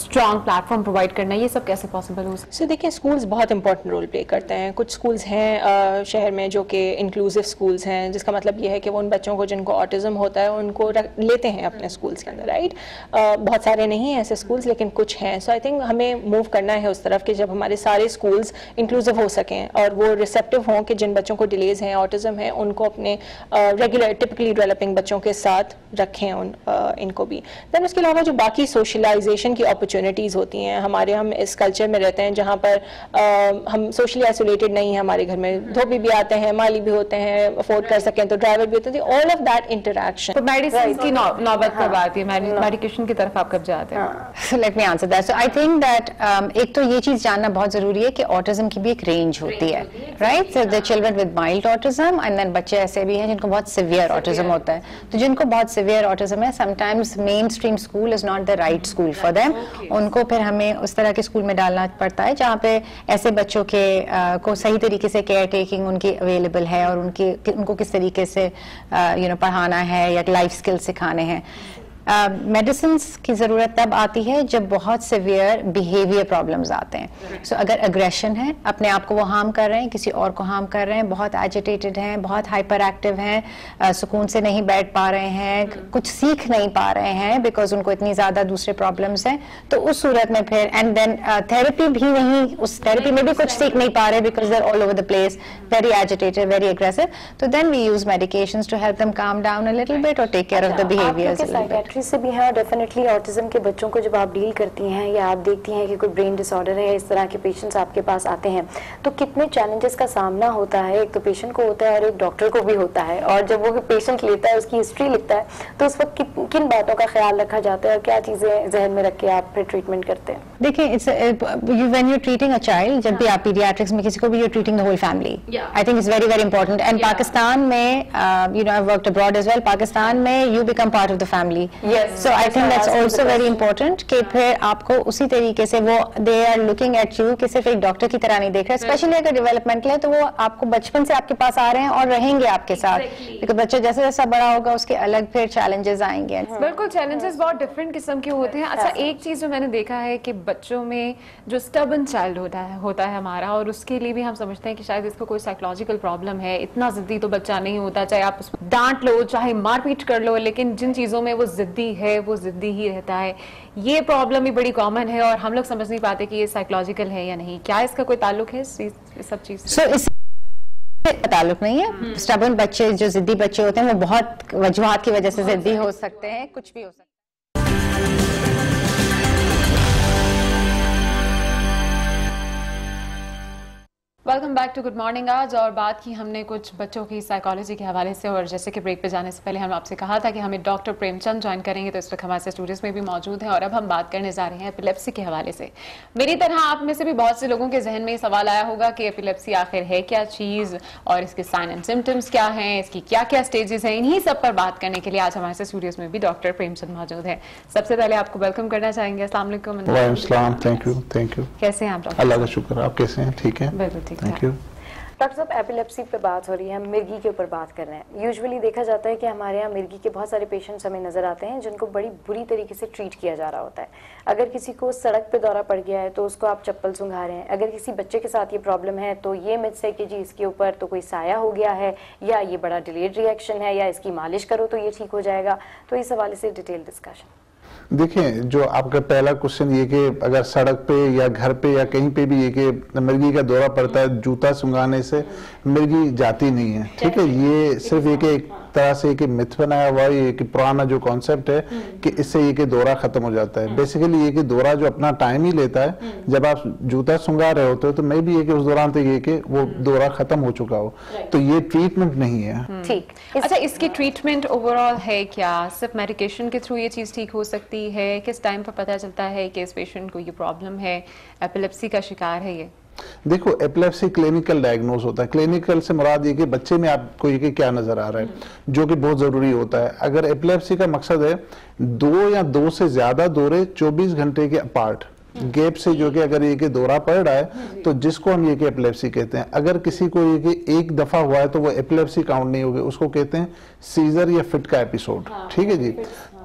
स्ट्रॉन्ग प्लेटफॉर्म प्रोवाइड करना, ये सब कैसे पॉसिबल हो सकता है? सो देखिए, स्कूल्स बहुत इंपॉर्टेंट रोल प्ले करते हैं। कुछ स्कूल्स हैं शहर में जो कि इंक्लूसिव स्कूल्स हैं, जिसका मतलब ये है कि वो उन बच्चों को जिनको ऑटिज्म होता है उनको लेते हैं अपने स्कूल्स के अंदर, राइट। बहुत सारे नहीं हैं ऐसे स्कूल्स, लेकिन कुछ हैं। सो आई थिंक हमें मूव करना है उस तरफ कि जब हमारे सारे स्कूल्स इंक्लूसिव हो सकें और वो रिसेप्टिव हों कि जिन बच्चों को डिलेज हैं, ऑटिज्म है, उनको अपने रेगुलर टिपिकली डेवलपिंग बच्चों के साथ रखें इनको भी। दैन उसके अलावा जो बाकी सोशलाइजेशन की अपॉर्चुनिटीज़ होती हैं, हम इस कल्चर में रहते हैं जहाँ पर हम सोशली आइसोलेटेड नहीं हैं। हमारे घर में धोबी भी आते हैं, माली भी होते हैं, अफोर्ड कर सकें तो ड्राइवर भी होते हैं, ऑल ऑफ दैट इंटरैक्शन। तो मेडिसिन की नौबत कब आती है, मेडिकेशन की तरफ आप कब जाते हैं? So let me answer that. So I think that एक तो ये चीज जानना बहुत जरूरी है कि ऑटिज्म की भी एक रेंज होती है, right. So the children with mild autism and then बच्चे ऐसे भी हैं जिनको बहुत सिवियर ऑटिज्म होता है। तो जिनको बहुत सिवियर ऑटिज्म है, sometimes main stream school is not the right school for them. उनको फिर हमें उस तरह के स्कूल में डालना पड़ता है जहाँ पे ऐसे बच्चों के को सही तरीके से केयर टेकिंग उनकी अवेलेबल है और उनको किस तरीके से पढ़ाना है या लाइफ स्किल सिखाने हैं। मेडिसिन की ज़रूरत तब आती है जब बहुत सिवियर बिहेवियर प्रॉब्लम्स आते हैं। सो अगर अग्रेशन है, अपने आप को वो हार्म कर रहे हैं, किसी और को हार्म कर रहे हैं, बहुत एजिटेटेड हैं, बहुत हाइपर एक्टिव हैं, सुकून से नहीं बैठ पा रहे हैं, कुछ सीख नहीं पा रहे हैं बिकॉज उनको इतनी ज़्यादा दूसरे प्रॉब्लम्स हैं, तो उस सूरत में फिर एंड देन थेरेपी भी नहीं, उस थेरेपी में भी कुछ सीख नहीं पा रहे because there all over the place, very agitated, very aggressive. तो then we use medications to help them calm down a little bit और take care of the behaviours. से भी है डेफिनेटली ऑटिज्म के बच्चों को जब आप डील करती हैं या आप देखती हैं कि कोई ब्रेन डिसऑर्डर है, इस तरह के पेशेंट्स आपके पास आते हैं, तो कितने चैलेंजेस का सामना होता है? एक तो पेशेंट को होता है और एक डॉक्टर को भी होता है, और जब वो पेशेंट लेता है, उसकी हिस्ट्री लिखता है, तो उस वक्त किन बातों का ख्याल रखा जाता है और क्या चीजें जहन में रख के आप फिर ट्रीटमेंट करते हैं? देखिए, when you treating a child, जब भी आप पीडियाट्रिक्स में किसी को भी, you treating the whole family. I think it's very very important. And Pakistan में, I worked abroad as well, Pakistan में you become part of the family. So I think that's also very important कि फिर आपको उसी तरीके से वो they are looking at you कि सिर्फ एक डॉक्टर की तरह नहीं देख रहे, स्पेशली अगर डेवलपमेंटल है तो वो आपको बचपन से आपके पास आ रहे हैं और रहेंगे आपके साथ, क्योंकि बच्चा जैसे जैसा बड़ा होगा उसके अलग फिर चैलेंजेस आएंगे। बिल्कुल, चैलेंजेस बहुत डिफरेंट किस्म के होते हैं। अच्छा, एक चीज जो मैंने देखा है कि बच्चों में जो स्टबर्न चाइल्ड होता है हमारा, और उसके लिए भी हम समझते हैं कि शायद इसको कोई साइकोलॉजिकल प्रॉब्लम है। इतना जिद्दी तो बच्चा नहीं होता, चाहे आप उसको डांट लो चाहे मारपीट कर लो, लेकिन जिन चीजों में वो जिद्दी है वो जिद्दी ही रहता है। ये प्रॉब्लम भी बड़ी कॉमन है और हम लोग समझ नहीं पाते कि ये साइकोलॉजिकल है या नहीं। क्या इसका कोई ताल्लुक है इस सब चीज से? ताल्लुक नहीं है। स्टबर्न बच्चे, जो जिद्दी बच्चे होते हैं, वो बहुत वजूहात की वजह से जिद्दी हो सकते हैं, कुछ भी हो सकता है। Welcome back to good morning Aaj. और बात की हमने कुछ बच्चों की साइकोलॉजी के हवाले से, और जैसे कि ब्रेक पे जाने से पहले हम आपसे कहा था कि हमें डॉक्टर प्रेमचंद ज्वाइन करेंगे, तो इस वक्त हमारे स्टूडियोज में भी मौजूद हैं। और अब हम बात करने जा रहे हैं एपिलेप्सी के हवाले से। मेरी तरह आप में से भी बहुत से लोगों के जहन में सवाल आया होगा कि एपिलेप्सी आखिर है क्या चीज़ और इसके साइन एंड सिम्टम्स क्या हैं, इसकी क्या क्या स्टेजेस हैं। इन्हीं सब पर बात करने के लिए आज हमारे से स्टूडियोज में भी डॉक्टर प्रेमचंद मौजूद है। सबसे पहले आपको वेलकम करना चाहेंगे। अस्सलाम वालेकुम। Thank you. कैसे हैं आप डॉक्टर? अल्लाह का शुक्र, आप कैसे हैं? ठीक है, बिल्कुल ठीक है। Thank you. डॉक्टर साहब, एपिलेप्सी पे बात हो रही है, हम मिर्गी के ऊपर बात कर रहे हैं। यूजुअली देखा जाता है कि हमारे यहाँ मिर्गी के बहुत सारे पेशेंट्स हमें नज़र आते हैं जिनको बड़ी बुरी तरीके से ट्रीट किया जा रहा होता है। अगर किसी को सड़क पे दौरा पड़ गया है तो उसको आप चप्पल सुंघा रहे हैं। अगर किसी बच्चे के साथ ये प्रॉब्लम है तो ये मिथ है कि जी इसके ऊपर तो कोई साया हो गया है, या ये बड़ा डिलेड रिएक्शन है, या इसकी मालिश करो तो ये ठीक हो जाएगा। तो इस हवाले से डिटेल डिस्कशन। देखिए, जो आपका पहला क्वेश्चन ये कि अगर सड़क पे या घर पे या कहीं पे भी ये कि मिर्गी का दौरा पड़ता है, जूता सुंघाने से मिर्गी जाती नहीं है, ठीक है। ये सिर्फ ये कि एक तरह से कि मिथ बनाया हुआ, ये कि पुराना जो कॉन्सेप्ट है कि इससे ये कि दौरा खत्म हो जाता है। बेसिकली ये कि दौरा जो अपना टाइम ही लेता है, जब आप जूता सुंघा रहे होते हो तो मैं भी ये कि उस दौरान तो ये कि वो दौरा खत्म हो चुका हो, तो ये ट्रीटमेंट नहीं है। ठीक। अच्छा, इसकी ट्रीटमेंट ओवरऑल है क्या? सिर्फ मेडिकेशन के थ्रू ये चीज ठीक हो सकती है? किस टाइम पर पता चलता है कि इस पेशेंट को ये प्रॉब्लम है, एपिलेप्सी का शिकार है ये? देखो, एपिलेप्सी क्लिनिकल डायग्नोस होता है। क्लिनिकल से मुराद ये कि बच्चे में आपको ये कि क्या नजर आ रहा है, जो कि बहुत जरूरी होता है। अगर एपिलेप्सी का मकसद है 2 या 2 से ज्यादा दौरे 24 घंटे के अपार्ट गैप से, जो कि अगर ये कि दौरा पड़ रहा है तो जिसको हम ये कि एपिलेप्सी कहते हैं। अगर किसी को ये कि एक दफा हुआ है तो वो एपिलेप्सी काउंट नहीं होगी, उसको कहते हैं सीजर या फिट का एपिसोड, ठीक है जी।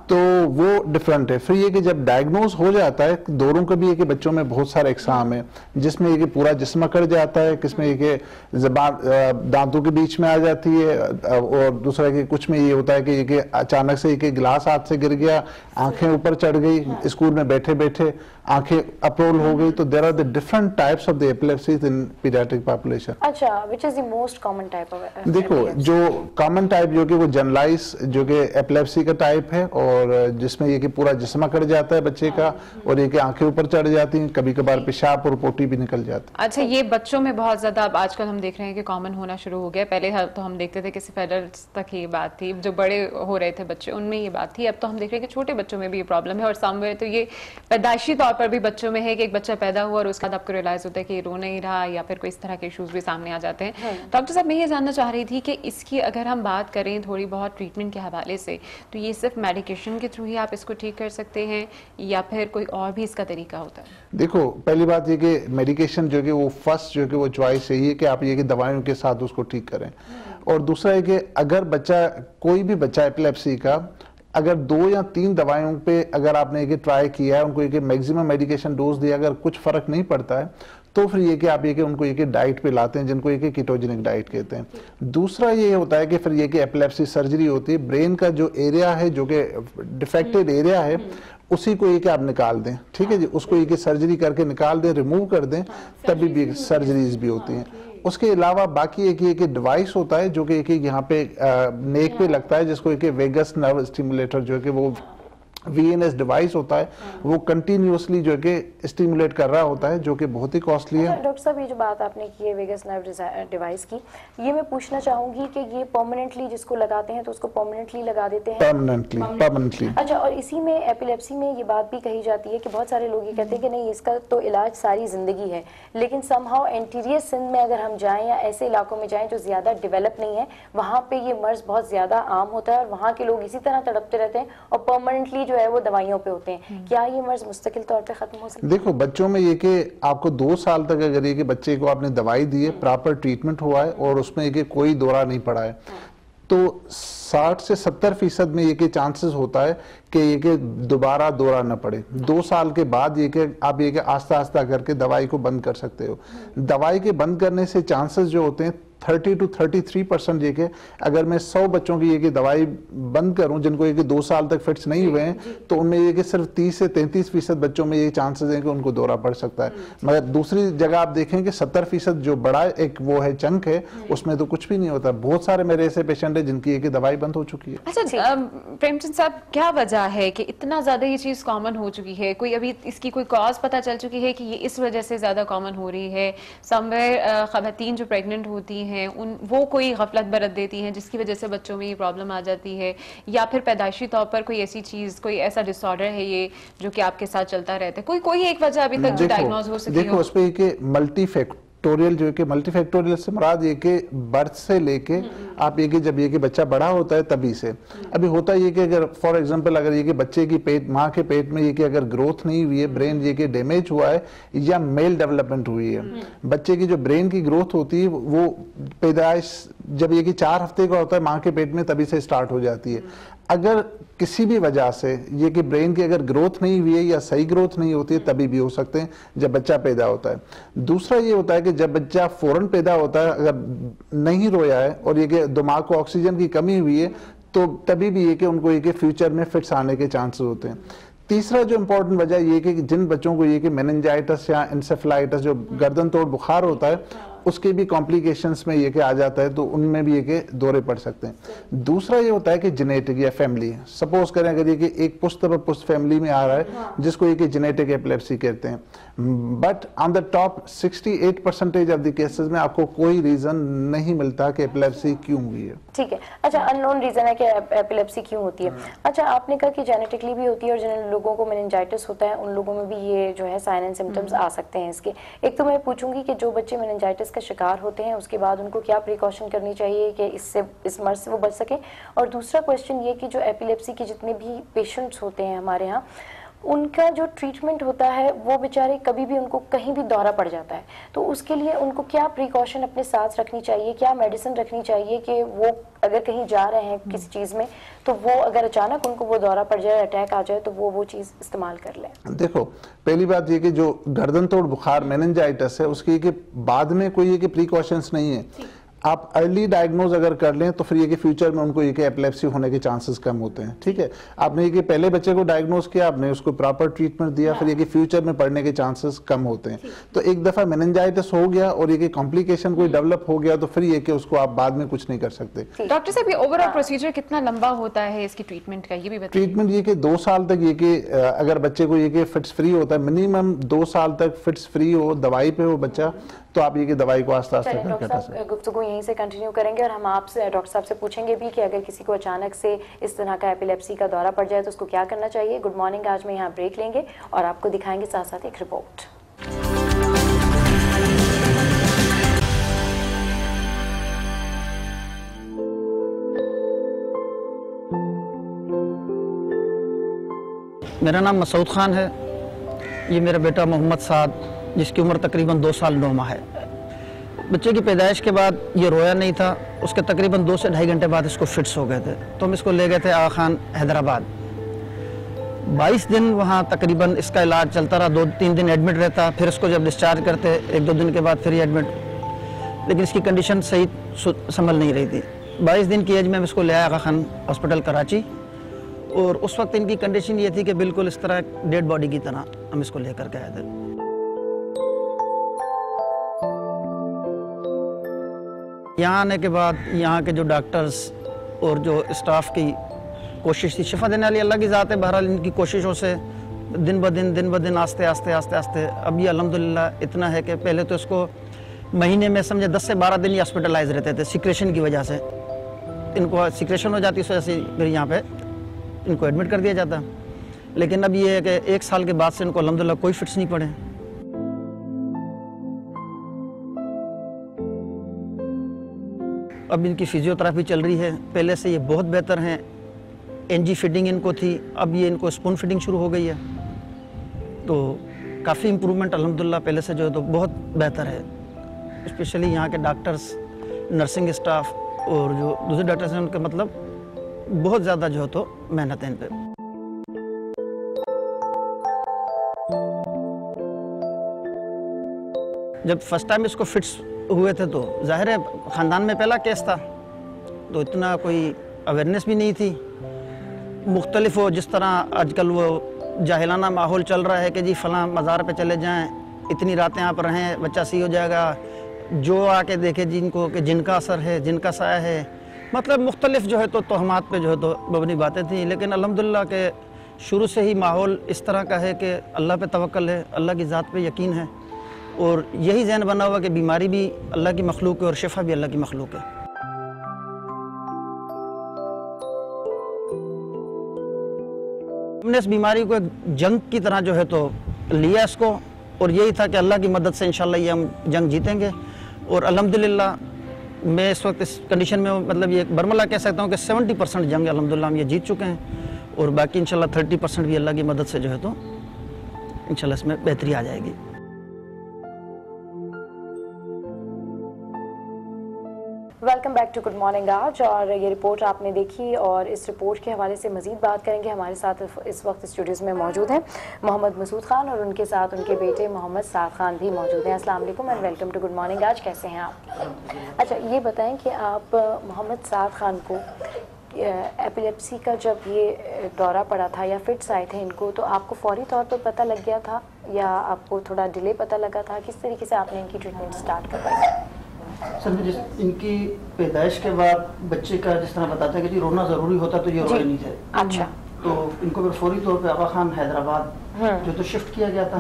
तो वो डिफरेंट है। फिर ये कि जब डायग्नोज हो जाता है, दौरों का भी है कि बच्चों में बहुत सारे एग्जाम है जिसमें ये कि पूरा जिस्म अकड़ जाता है, किसमें ये कि ज़बान दांतों के बीच में आ जाती है, और दूसरा कि कुछ में ये होता है कि ये कि अचानक से ये कि गिलास हाथ से गिर गया, आंखें ऊपर चढ़ गई, स्कूल में बैठे बैठे आंखें अप्रोल हो गई। तो there are the different types of the epilepsies in paediatric population. अच्छा, which is the most common type of? देखो, जो कॉमन टाइप जो कि वो जनरलाइज जो कि एपिलेप्सी का टाइप है, और जिसमें ये कि पूरा जिस्म अकड़ जाता है बच्चे का, और ये कि आंखें ऊपर चढ़ जाती हैं, कभी कभार पेशाब और पोटी भी निकल जाती है। अच्छा, ये बच्चों में बहुत ज्यादा अब आजकल हम देख रहे हैं कि कॉमन होना शुरू हो गया। पहले तो हम देखते थे कि सिर्फ एडल्ट्स तक ये बात थी, जो बड़े हो रहे थे बच्चे उनमें ये बात थी। अब तो हम देख रहे हैं कि छोटे बच्चों में भी ये प्रॉब्लम है, और समवेयर तो ये पैदाइशी तौर पर भी बच्चों में है कि एक बच्चा पैदा हुआ और उसके बाद आपको रियलाइज होता है कि रो नहीं रहा, या फिर कोई इस तरह के इश्यूज भी सामने आ जाते हैं। डॉक्टर साहब, मैं ये जानना चाह रही थी कि इसकी अगर हम बात करें थोड़ी बहुत ट्रीटमेंट के हवाले से, तो ये सिर्फ मेडिकेशन के थ्रू ही आप इसको ठीक कर सकते हैं या फिर कोई और भी इसका तरीका होता है? देखो, पहली बात ये कि मेडिकेशन जो कि वो फर्स्ट जो कि वो चॉइस यही है कि आप ये कि दवाइयों के साथ उसको ठीक करें। और दूसरा है कि अगर बच्चा, कोई भी बच्चा एपिलेप्सी का अगर 2 या 3 दवाइयों पे अगर आपने ये ट्राई किया है, उनको ये मैक्सिमम मेडिकेशन डोज दिया, अगर कुछ फर्क नहीं पड़ता है, तो फिर ये कि आप ये कि उनको ये कि डाइट पे लाते हैं, जिनको ये कि कीटोजेनिक डाइट कहते हैं। दूसरा ये होता है कि फिर ये कि एपिलेप्सी सर्जरी होती है। ब्रेन का जो एरिया है, जो कि डिफेक्टेड एरिया है, उसी को ये कि आप निकाल दें, ठीक है जी। उसको ये कि सर्जरी करके निकाल दें, रिमूव कर दें, तभी भी सर्जरीज भी होती हैं। उसके अलावा बाकी एक डिवाइस होता है जो कि यहाँ पे नेक पे लगता है, जिसको एक वेगस नर्व स्टिमुलेटर जो है कि वो VNS डिवाइस होता है वो कंटिन्यूअसली जो है कि स्टिमुलेट कर रहा होता है, जो कि बहुत ही कॉस्टली है। डॉक्टर साहब, ये जो बात आपने की है वेगस नर्व डिवाइस की, ये मैं पूछना चाहूंगी कि ये परमानेंटली जिसको लगाते हैं तो उसको परमानेंटली लगा देते हैं? परमानेंटली। अच्छा, और इसी में एपिलेप्सी में ये बात भी कही जाती है कि बहुत सारे लोग ये कहते हैं कि नहीं, इसका तो इलाज सारी जिंदगी है, लेकिन समहाउ एंटीरियर सिंध में अगर हम जाएं या ऐसे इलाकों में जाएं जो ज्यादा डेवलप नहीं है, वहाँ पे ये मर्ज बहुत ज्यादा आम होता है और वहाँ के लोग इसी तरह तड़पते रहते हैं और परमानेंटली जो है वो दवाइयों पे होते हैं। क्या ये मर्ज मुस्तकिल तौर पे खत्म हो सकता है? देखो, बच्चों में ये कि आपको 2 साल तक अगर ये कि बच्चे को आपने दवाई दी है, प्रॉपर ट्रीटमेंट हुआ है और उसमें ये कि कोई दौरा नहीं पड़ा है, तो 60 से 70% में ये कि चांसेस होता है कि ये कि दोबारा दौरा न पड़े। 2 साल के बाद ये कि आप ये कि आस्ता आस्ता करके दवाई को बंद कर सकते हो। दवाई के बंद करने से चांसेस जो होते हैं 30 to 33% ये कि अगर मैं 100 बच्चों की ये कि दवाई बंद करूं जिनको ये कि 2 साल तक फिट्स नहीं हुए हैं, तो उनमें ये कि सिर्फ 30 से 33% बच्चों में ये चांसेस हैं कि उनको दौरा पड़ सकता है। मगर दूसरी जगह आप देखें कि 70% जो बड़ा एक वो है चंक है, उसमें तो कुछ भी नहीं होता। बहुत सारे मेरे ऐसे पेशेंट है जिनकी ये कि दवाई बंद हो चुकी है। अच्छा प्रेमचंद साहब, क्या वजह है कि इतना ज्यादा ये चीज कॉमन हो चुकी है? कोई अभी इसकी कोई कॉज पता चल चुकी है कि ये इस वजह से ज्यादा कॉमन हो रही है? समवेयर खवातीन जो प्रेग्नेंट होती हैं वो कोई गफलत बरत देती हैं जिसकी वजह से बच्चों में ये प्रॉब्लम आ जाती है, या फिर पैदाइशी तौर पर कोई ऐसी चीज, कोई ऐसा डिसऑर्डर है ये जो कि आपके साथ चलता रहता है? कोई एक वजह अभी तक जो डायग्नोज हो सके? देखो, उस पे कि मल्टीफैक्टोरियल जो कि मल्टीफैक्टोरियल से मुराद ये कि बर्थ से लेके आप ये कि जब ये कि बच्चा बड़ा होता है तभी से। अभी होता ये कि अगर फॉर एग्जांपल अगर ये कि बच्चे की पेट, माँ के पेट में ये कि अगर ग्रोथ नहीं हुई है, ब्रेन ये कि डैमेज हुआ है या मेल डेवलपमेंट हुई है, बच्चे की जो ब्रेन की ग्रोथ होती है वो पैदाइश जब ये कि 4 हफ्ते का होता है माँ के पेट में तभी से स्टार्ट हो जाती है। अगर किसी भी वजह से ये कि ब्रेन की अगर ग्रोथ नहीं हुई है या सही ग्रोथ नहीं होती है तभी भी हो सकते हैं जब बच्चा पैदा होता है। दूसरा ये होता है कि जब बच्चा फौरन पैदा होता है, अगर नहीं रोया है और ये कि दिमाग को ऑक्सीजन की कमी हुई है, तो तभी भी ये कि उनको ये कि फ्यूचर में फिट्स आने के चांसेस होते हैं। तीसरा जो इम्पोर्टेंट वजह ये कि जिन बच्चों को ये कि मेनिंजाइटिस या इंसेफेलाइटिस जो गर्दन तोड़ बुखार होता है उसके भी कॉम्प्लिकेशंस में ये कि आ जाता है, तो उनमें भी ये कि दौरे पड़ सकते हैं। दूसरा ये होता है कि जेनेटिक या फैमिली, सपोज करें अगर ये कि एक पुश्त फैमिली में आ रहा है जिसको ये कि जेनेटिक एपिलेप्सी कहते हैं, but on the top 68% of the cases में आपको कोई रीजन नहीं मिलता कि एपिलेप्सी क्यों हुई है। ठीक है, अच्छा, अननोन रीजन है कि एपिलेप्सी क्यों होती है। अच्छा, आपने कहा कि जेनेटिकली भी होती है और जिन लोगों को मेनिंजाइटिस होता है उन लोगों में भी ये जो है साइन एंड सिम्टम्स आ सकते हैं इसके। एक तो मैं पूछूंगी कि जो बच्चे मेनिंजाइटिस का शिकार होते हैं उसके बाद उनको क्या प्रिकॉशन करनी चाहिए कि इस मर्ज से वो बच सके, और दूसरा क्वेश्चन ये कि जो एपिलेप्सी के जितने भी पेशेंट्स होते हैं हमारे यहाँ, उनका जो ट्रीटमेंट होता है वो बेचारे कभी भी उनको कहीं भी दौरा पड़ जाता है, तो उसके लिए उनको क्या प्रिकॉशन अपने साथ रखनी चाहिए, क्या मेडिसिन रखनी चाहिए कि वो अगर कहीं जा रहे हैं किसी चीज में तो वो अगर अचानक उनको वो दौरा पड़ जाए, अटैक आ जाए, तो वो चीज इस्तेमाल कर लें? देखो, पहली बात ये कि जो गर्दन तोड़ बुखार मेनिंजाइटिस है उसकी कि बाद में कोई ये कि प्रिकॉशंस नहीं है। आप अर्ली डायग्नोज अगर कर लें तो फिर ये कि फ्यूचर में उनको ये कि एपिलेप्सी होने के चांसेस कम होते हैं। ठीक है, आपने ये कि पहले बच्चे को डायग्नोज किया, आपने उसको प्रॉपर ट्रीटमेंट दिया, फिर ये कि फ्यूचर में पड़ने के चांसेस कम होते हैं। तो एक दफा मेनिंजाइटिस हो गया और ये कि कॉम्प्लिकेशन कोई डेवलप हो गया तो फिर ये कि उसको आप बाद में कुछ नहीं कर सकते। डॉक्टर साहब, ये ओवरऑल प्रोसीजर कितना लंबा होता है इसकी ट्रीटमेंट का, ये भी बताइए। ट्रीटमेंट ये कि 2 साल तक ये कि अगर बच्चे को ये कि फिट्स फ्री होता है, मिनिमम 2 साल तक फिट्स फ्री हो, दवाई पे हो बच्चा, तो आप ये कि दवाई को आस्ता आस्ता घटा सकते हैं। गुफ्तगू यहीं से कंटिन्यू करेंगे और हम आपसे डॉक्टर साहब से पूछेंगे भी कि अगर किसी को अचानक से इस तरह का एपिलेप्सी का दौरा पड़ जाए तो उसको क्या करना चाहिए। गुड मॉर्निंग, आज मैं यहाँ ब्रेक लेंगे और आपको दिखाएंगे साथ साथ एक रिपोर्ट। मेरा नाम मसूद खान है, ये मेरा बेटा मोहम्मद साद जिसकी उम्र तकरीबन 2 साल 9 माह है। बच्चे की पैदाइश के बाद ये रोया नहीं था, उसके तकरीबन 2 से ढाई घंटे बाद इसको फिट्स हो गए थे, तो हम इसको ले गए थे आगा खान हैदराबाद। 22 दिन वहाँ तकरीबन इसका इलाज चलता रहा, 2-3 दिन एडमिट रहता, फिर इसको जब डिस्चार्ज करते 1-2 दिन के बाद फिर ही एडमिट, लेकिन इसकी कंडीशन सही संभल नहीं रही थी। 22 दिन की एज में हम इसको ले आया आगा खान हॉस्पिटल कराची, और उस वक्त इनकी कंडीशन ये थी कि बिल्कुल इस तरह डेड बॉडी की तरह हम इसको लेकर के आए थे। यहाँ आने के बाद यहाँ के जो डॉक्टर्स और जो स्टाफ की कोशिश थी। शिफा देने वाली अल्लाह की ज़ात है, बहरहाल इनकी कोशिशों से दिन ब दिन आस्ते आस्ते अब ये अल्हम्दुलिल्लाह इतना है कि पहले तो इसको महीने में समझे 10 से 12 दिन ही हॉस्पिटलाइज रहते थे सिक्रेशन की वजह से। इनको सिक्रेशन हो जाती, इस वजह से फिर यहाँ पे इनको एडमिट कर दिया जाता। लेकिन अब ये है कि 1 साल के बाद से इनको अल्हम्दुलिल्लाह कोई फिट्स नहीं पड़े। अब इनकी फिजियोथेरेपी चल रही है, पहले से ये बहुत बेहतर हैं। एनजी फिटिंग इनको थी, अब ये इनको स्पून फिटिंग शुरू हो गई है, तो काफ़ी इम्प्रूवमेंट अल्हम्दुलिल्लाह पहले से जो है तो बहुत बेहतर है। स्पेशली यहाँ के डॉक्टर्स, नर्सिंग स्टाफ और जो दूसरे डॉक्टर्स हैं उनके मतलब बहुत ज़्यादा जो है तो मेहनत है इन पर। जब फर्स्ट टाइम इसको फिट्स हुए थे तो जाहिर है ख़ानदान में पहला केस था, तो इतना कोई अवेयरनेस भी नहीं थी। मुख्तलिफ हो जिस तरह आजकल वो जाहिलाना माहौल चल रहा है कि जी फ़लाँ मज़ार पे चले जाएं, इतनी रातें आप रहें, बच्चा सही हो जाएगा, जो आके देखे जिनको कि जिनका असर है, जिनका साया है, मतलब मुख्तलिफ जो है तो तोहमात पे जो है तो मबनी बातें थी। लेकिन अल्हम्दुलिल्लाह के शुरू से ही माहौल इस तरह का है कि अल्लाह पे तवक्ल है, अल्लाह की ज़ात पे यकीन है, और यही ज़हन बना हुआ कि बीमारी भी अल्लाह की मखलूक है और शिफा भी अल्लाह की मखलूक है। हमने इस बीमारी को एक जंग की तरह जो है तो लिया इसको, और यही था कि अल्लाह की मदद से इंशाल्लाह ये हम जंग जीतेंगे। और अल्हम्दुलिल्लाह मैं इस वक्त इस कंडीशन में मतलब ये बरमला कह सकता हूँ कि 70% जंग अल्हम्दुलिल्लाह हम ये जीत चुके हैं, और बाकी इंशाल्लाह 30% भी अल्लाह की मदद से जो है तो इंशाल्लाह इसमें बेहतरी आ जाएगी। Welcome back to good morning Aaj, और ये रिपोर्ट आपने देखी, और इस रिपोर्ट के हवाले से मज़ीद बात करेंगे। हमारे साथ इस वक्त स्टूडियोज़ में मौजूद हैं मोहम्मद मसूद खान, और उनके साथ उनके बेटे मोहम्मद साद खान भी मौजूद हैं। अस्सलाम वालेकुम and welcome to good morning Aaj. कैसे हैं आप? अच्छा, ये बताएं कि आप मोहम्मद साद खान को एपिलेप्सी का जब ये दौरा पड़ा था या फिट्स आए थे इनको, तो आपको फौरी तौर पर पता लग गया था या आपको थोड़ा डिले पता लगा था? किस तरीके से आपने इनकी ट्रीटमेंट स्टार्ट करवाई? सर जिस इनकी पैदाइश के बाद बच्चे का जिस तरह बताते हैं कि जी रोना ज़रूरी होता, तो ये रोए नहीं थे। अच्छा। तो इनको फिर फौरी तौर पे आगा खान हैदराबाद जो तो शिफ्ट किया गया था,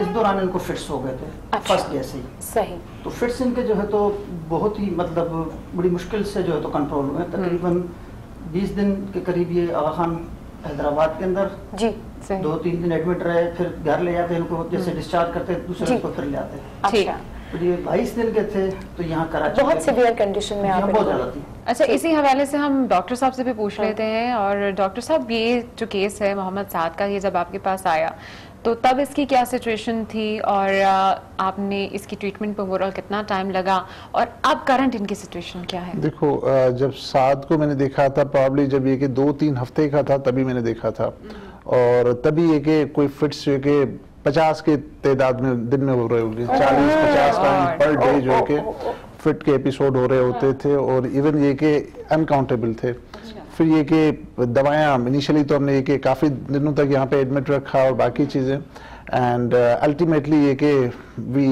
इस दौरान इनको फिट्स हो गए थे। अच्छा। फर्स्ट डे से ही सही। तो फिट्स इनके जो है तो बहुत ही मतलब बड़ी मुश्किल से जो है तो कंट्रोल हुए। तकरीबन 20 दिन के करीब ये आगा खान हैदराबाद के अंदर जी 2-3 दिन एडमिट रहे, फिर घर ले जाते इनको, जैसे डिस्चार्ज करते दूसरे दिन को फिर ले आते। अच्छा। तो ये 22 दिन के थे, तो यहाँ कराची बहुत सीवियर कंडीशन में आप बहुत ज़्यादा थी। अच्छा, इसी हवाले से हम डॉक्टर साहब से भी पूछ लेते हैं। और डॉक्टर साहब, ये जो केस है मोहम्मद साद का, ये जब आपके पास आया तो तब इसकी क्या सिचुएशन थी, और आपने इसकी ट्रीटमेंट पर ओवरऑल कितना टाइम लगा, और अब करंट इनकी सिचुएशन क्या है? देखो, जब साद को मैंने देखा था, प्रॉब्ली जब ये कि 2-3 हफ्ते का था तभी मैंने देखा था, और तभी ये कि कोई फिट्स जो कि 50 के तादाद में दिन में हो रहे होंगे, 40-50 टाइम पर डे जो है कि फिट के एपिसोड हो रहे होते थे, और इवन ये कि अनकाउंटेबल थे। फिर ये कि दवायाँ इनिशियली तो हमने ये कि काफ़ी दिनों तक यहाँ पे एडमिट रखा और बाकी चीज़ें, एंड अल्टीमेटली ये कि we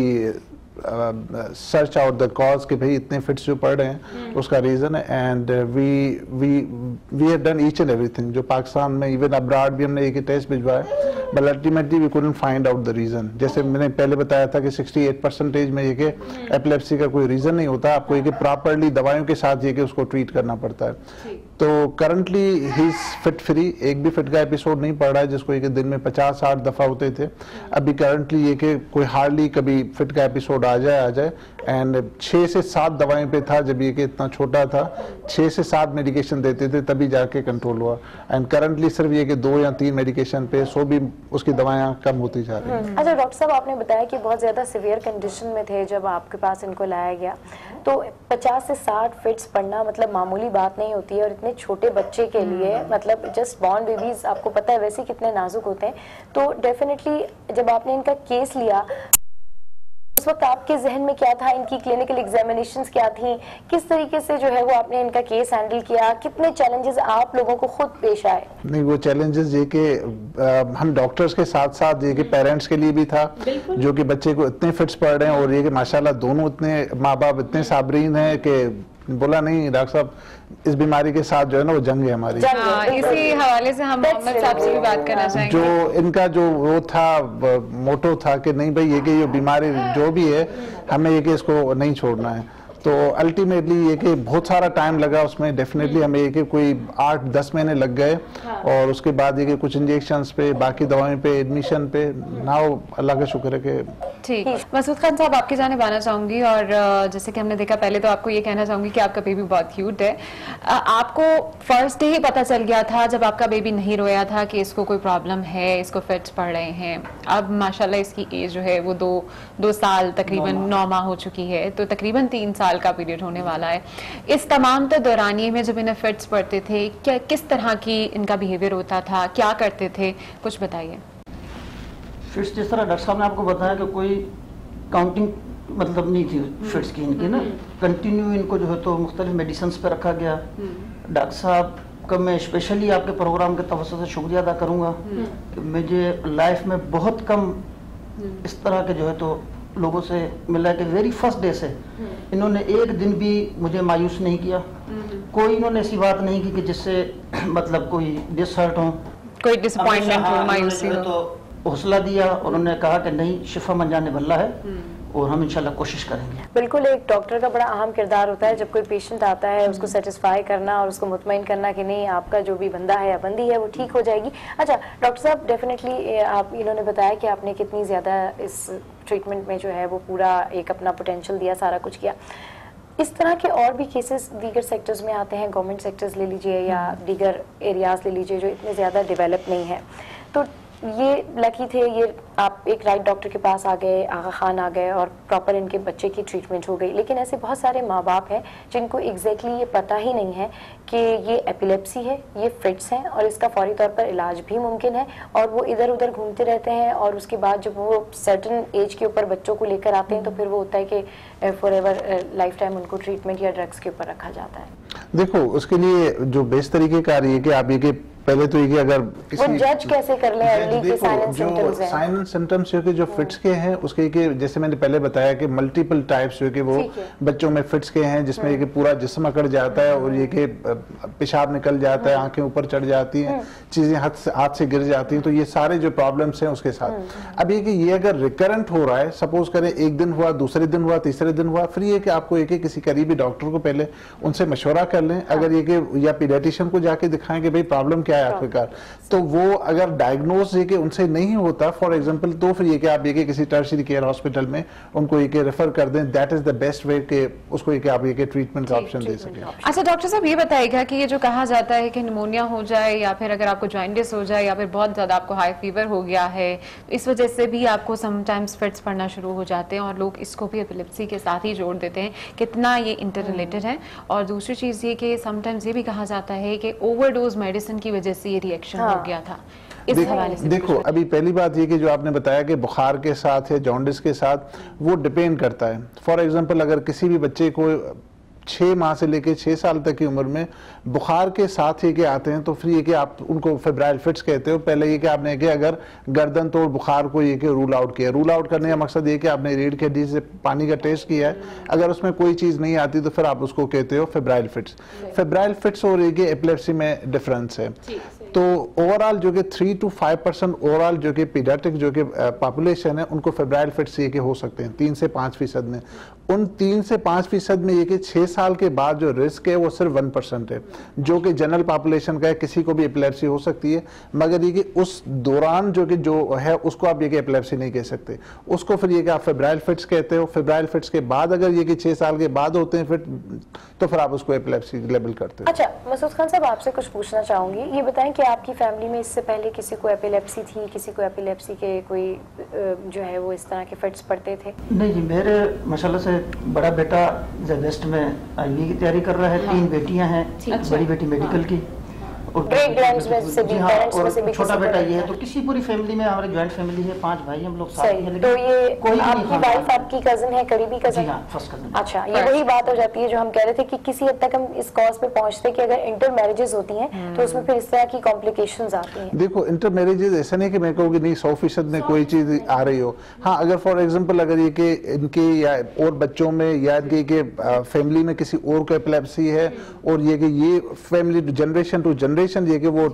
search out the cause कि भाई इतने फिट्स जो पड़ रहे हैं उसका रीज़न है, and we have done each and everything. जो पाकिस्तान में इवन अब्राड भी हमने एक ही टेस्ट भिजवाया, but ultimately we couldn't find out the reason. जैसे मैंने पहले बताया था कि 68% में ये कि एपिलेप्सी का कोई रीज़न नहीं होता, आपको ये कि प्रॉपरली दवाइयों के साथ ये कि उसको ट्रीट करना पड़ता है। तो currently he is fit free, एक भी फिट का एपिसोड नहीं पड़ रहा है, जिसको ये कि दिन में 50-60 दफ़ा होते थे। अभी करंटली ये कि कोई हार्डली कभी फिट का एपिसोड आ जाए, एंड 6 से 7 दवाएं पे था जब ये कि इतना छोटा था, 6 से 7 मेडिकेशन देते थे तभी जाके कंट्रोल हुआ, एंड करंटली सिर्फ ये कि 2 या 3 मेडिकेशन पे, सो भी उसकी दवाएं कम होती जा रही हैं। अच्छा डॉक्टर साहब, आपने बताया कि बहुत ज़्यादा सिवियर कंडीशन में थे जब आपके पास इनको लाया गया, तो 50 से 60 फिट्स पड़ना मतलब मामूली बात नहीं होती है, और इतने छोटे बच्चे के लिए मतलब जस्ट बॉर्न बेबीज आपको पता है वैसे कितने नाजुक होते हैं। तो डेफिनेटली जब आपने इनका केस लिया उस वक्त आपके जहन में क्या था, इनकी क्लिनिकल एग्जामिनेशंस क्या थी, किस तरीके से जो है वो आपने इनका केस हैंडल किया, कितने चैलेंजेस आप लोगों को खुद पेश आए? नहीं, वो चैलेंजेस ये कि हम डॉक्टर्स के साथ साथ ये कि पेरेंट्स के लिए भी था, जो कि बच्चे को इतने फिट्स पड़ रहे हैं, और ये कि माशाल्लाह दोनों इतने माँ बाप इतने साबरीन हैं कि बोला नहीं डॉक्टर साहब इस बीमारी के साथ जो है ना वो जंग है हमारी। इसी हवाले से हम मोहम्मद साहब से भी बात करना चाहेंगे। जो इनका जो वो था मोटो था कि नहीं भाई ये कि ये बीमारी जो भी है हमें ये कि इसको नहीं छोड़ना है, तो अल्टीमेटली ये कि बहुत सारा टाइम लगा उसमें, डेफिनेटली हमें ये कि कोई 8-10 महीने लग गए। और उसके बाद ये कि कुछ इंजेक्शंस पे, बाकी दवाओं पे, एडमिशन पे, नाउ अल्लाह का शुक्र है कि ठीक। मसूद खान साहब आपकी जानिब आना चाहूंगी, और जैसे कि हमने देखा, पहले तो आपको ये कहना चाहूंगी कि आपका बेबी बहुत क्यूट है। आपको फर्स्ट डे ही पता चल गया था जब आपका बेबी नहीं रोया था कि इसको कोई प्रॉब्लम है, इसको फिट्स पड़ रहे हैं। अब माशाल्लाह इसकी एज जो है वो 2 साल तकरीबन 9 माह हो चुकी है, तो तकरीबन 3 साल का पीरियड होने वाला है। इस तमाम दौरानिए में जब इन्हें फिट्स पड़ते थे, क्या किस तरह की इनका बिहेवियर होता था, क्या करते थे, कुछ बताइए। फिट्स जिस तरह डॉक्टर साहब ने आपको बताया कि कोई काउंटिंग मतलब नहीं थी फिट्स की इनकी ना, कंटिन्यू इनको जो है तो मुख्तलिफ मेडिसिन पे रखा गया। डॉक्टर साहब का मैं स्पेशली आपके प्रोग्राम के तवज्जो से शुक्रिया अदा करूँगा कि मुझे लाइफ में बहुत कम इस तरह के जो है तो लोगों से मिला कि वेरी फर्स्ट डे से इन्होंने एक दिन भी मुझे मायूस नहीं किया। कोई इन्होंने ऐसी बात नहीं की कि जिससे मतलब कोई डिसहर्ट हो, कोई डिसअपॉइंटमेंट हो, मायूसी हो। तो हौसला दिया और उन्होंने कहा कि नहीं, शिफा मंजाने भल्ला है और हम इंशाल्लाह कोशिश करेंगे। बिल्कुल, एक डॉक्टर का बड़ा अहम किरदार होता है जब कोई पेशेंट आता है, उसको सेटिस्फाई करना और उसको मुतमईन करना कि नहीं आपका जो भी बंदा है या बंदी है वो ठीक हो जाएगी। अच्छा डॉक्टर साहब, डेफिनेटली आप इन्होंने बताया कि आपने कितनी ज़्यादा इस ट्रीटमेंट में जो है वो पूरा एक अपना पोटेंशियल दिया, सारा कुछ किया। इस तरह के और भी केसेस दीगर सेक्टर्स में आते हैं, गवर्नमेंट सेक्टर्स ले लीजिए या दीगर एरियाज ले लीजिए जो इतने ज़्यादा डेवलप नहीं है, तो ये लकी थे, ये आप एक राइट डॉक्टर के पास आ गए, आगा खान आ गए और प्रॉपर इनके बच्चे की ट्रीटमेंट हो गई। लेकिन ऐसे बहुत सारे माँ बाप हैं जिनको एग्जैक्टली ये पता ही नहीं है कि ये एपिलेप्सी है, ये फिट्स हैं और इसका फौरी तौर पर इलाज भी मुमकिन है, और वो इधर उधर घूमते रहते हैं और उसके बाद जब वो सर्टन एज के ऊपर बच्चों को लेकर आते हैं तो फिर वो होता है कि फॉर एवर लाइफ टाइम उनको ट्रीटमेंट या ड्रग्स के ऊपर रखा जाता है। देखो उसके लिए जो बेस्ट तरीके का है कि आप ये कि पहले तो ये कि अगर वो जज कैसे कर ले अर्ली के साइलेंट सिम्टम्स हैं, साइलेंट सिम्टम्स जो कि जो फिट्स के हैं उसके कि जैसे मैंने पहले बताया कि मल्टीपल टाइप्स जो कि वो बच्चों में फिट्स के हैं जिसमें ये कि पूरा जिस्म अकड़ जाता है और ये कि पेशाब निकल जाता है, आंखें ऊपर चढ़ जाती हैं, चीजें हाथ से गिर जाती हैं, तो ये सारे जो प्रॉब्लम्स हैं उसके साथ। अब ये कि ये अगर रिकरेंट हो रहा है, सपोज करें एक दिन हुआ, दूसरे दिन हुआ, तीसरे दिन हुआ, फिर ये कि आपको ये कि किसी करीबी डॉक्टर को पहले उनसे मशवरा कर लें, अगर ये कि या पीडियाट्रिशियन को जाके दिखाएं कि भाई प्रॉब्लम क्या है आखिरकार, तो वो अगर डायग्नोज ये कि उनसे नहीं होता फॉर एग्जांपल, तो फिर ये कि आप ये कि किसी टर्शियरी केयर हॉस्पिटल में उनको ये कि रेफर कर दें, that is the best way कि उसको ये कि आप ये कि ट्रीटमेंट का ऑप्शन दे सकें। अच्छा डॉक्टर साहब ये बताइएगा कि ये जो कहा जाता है कि निमोनिया हो जाए या फिर अगर आपको जॉइंटिस हो जाए या फिर बहुत ज्यादा आपको हाई फीवर हो गया है, इस वजह से भी आपको समटाइम्स फिट्स पड़ना शुरू हो जाते हैं और लोग इसको भी एपिलेप्सी के साथ ही जोड़ देते हैं, कितना ये इंटर रिलेटेड है। और दूसरी चीज ये कि समटाइम्स ये भी कहा जाता है कि ओवरडोज मेडिसिन की वजह से ये रिएक्शन हो गया था। इस हवाले से देखो अभी पहली बात ये कि जो आपने बताया कि बुखार के साथ या जॉन्डिस के साथ वो डिपेंड करता है। फॉर एग्जांपल अगर किसी भी बच्चे को 6 माह से लेके 6 साल तक की उम्र में बुखार के साथ ये कि आते हैं तो फिर ये कि आप उनको फेब्राइल फिट्स कहते हो। पहले ये कि आपने कि अगर गर्दन तोड़ बुखार को ये कि रूल आउट किया, रूल आउट करने का मकसद ये कि आपने रीढ़ की हड्डी से पानी का टेस्ट किया है, अगर उसमें कोई चीज़ नहीं आती तो फिर आप उसको कहते हो फेब्राइल फिट्स। फेब्राइल फिट्स और ये कि एपिलेप्सी में डिफरेंस है। तो ओवरऑल जो कि 3 to 5% ओवरऑल जो कि पीडियाट्रिक जो कि पॉपुलेशन है उनको फेब्राइल फिट्स ये कि हो सकते हैं 3 से 5% में। उन 3 से 5% में ये कि 6 साल के बाद जो रिस्क है वो सिर्फ 1% है, जो कि जनरल पॉपुलेशन का है, किसी को भी एपिलेप्सी हो सकती है, मगर ये कि उस दौरान जो कि जो है उसको आप ये कि एपिलेप्सी नहीं कह सकते, उसको फिर ये कि आप फेब्राइल फिट्स कहते हो। फेब्राइल फिट्स के बाद अगर ये कि 6 साल के बाद होते हैं फिट, तो फिर आप उसको एपिलेप्सी लेबल करते हो। अच्छा मसूद खान साहब आपसे कुछ पूछना चाहूंगी, ये बताएं कि आपकी फैमिली में इससे पहले किसी को एपिलेप्सी थी, किसी को एपिलेप्सी के कोई जो है वो इस तरह के फिट्स पड़ते थे? नहीं जी, मेरे माशाल्लाह से बड़ा बेटा वेस्ट में IB की तैयारी कर रहा है, 3 बेटियां हैं, बड़ी बेटी मेडिकल की ग्रेट ग्रैंड्स में से भी, पेरेंट्स में से भी, छोटा बेटा ये है, तो किसी पूरी फैमिली में, हमारी जॉइंट फैमिली है, 5 भाई हम लोग साथ हैं। तो ये आपकी वाइफ आपकी कजन है, करीबी कजन? जी हाँ, फर्स्ट कजन। अच्छा, ये वही बात हो जाती है जो हम कह रहे थे कि किसी हद तक हम इस कॉज पे पहुंचते कि अगर इंटर मैरिजेस होती हैं तो उसमें फिर इस तरह की कॉम्प्लिकेशंस आती हैं। देखो, इंटर मैरिजेस ऐसा नहीं कि मैं कहूँगी नहीं 100% में कोई चीज आ रही हो। हाँ, अगर फॉर एग्जांपल अगर ये कि इनके या और बच्चों में या इनके फैमिली में किसी और को एपिलेप्सी है और ये कि ये फैमिली जनरेशन टू जनरेशन ये कि वो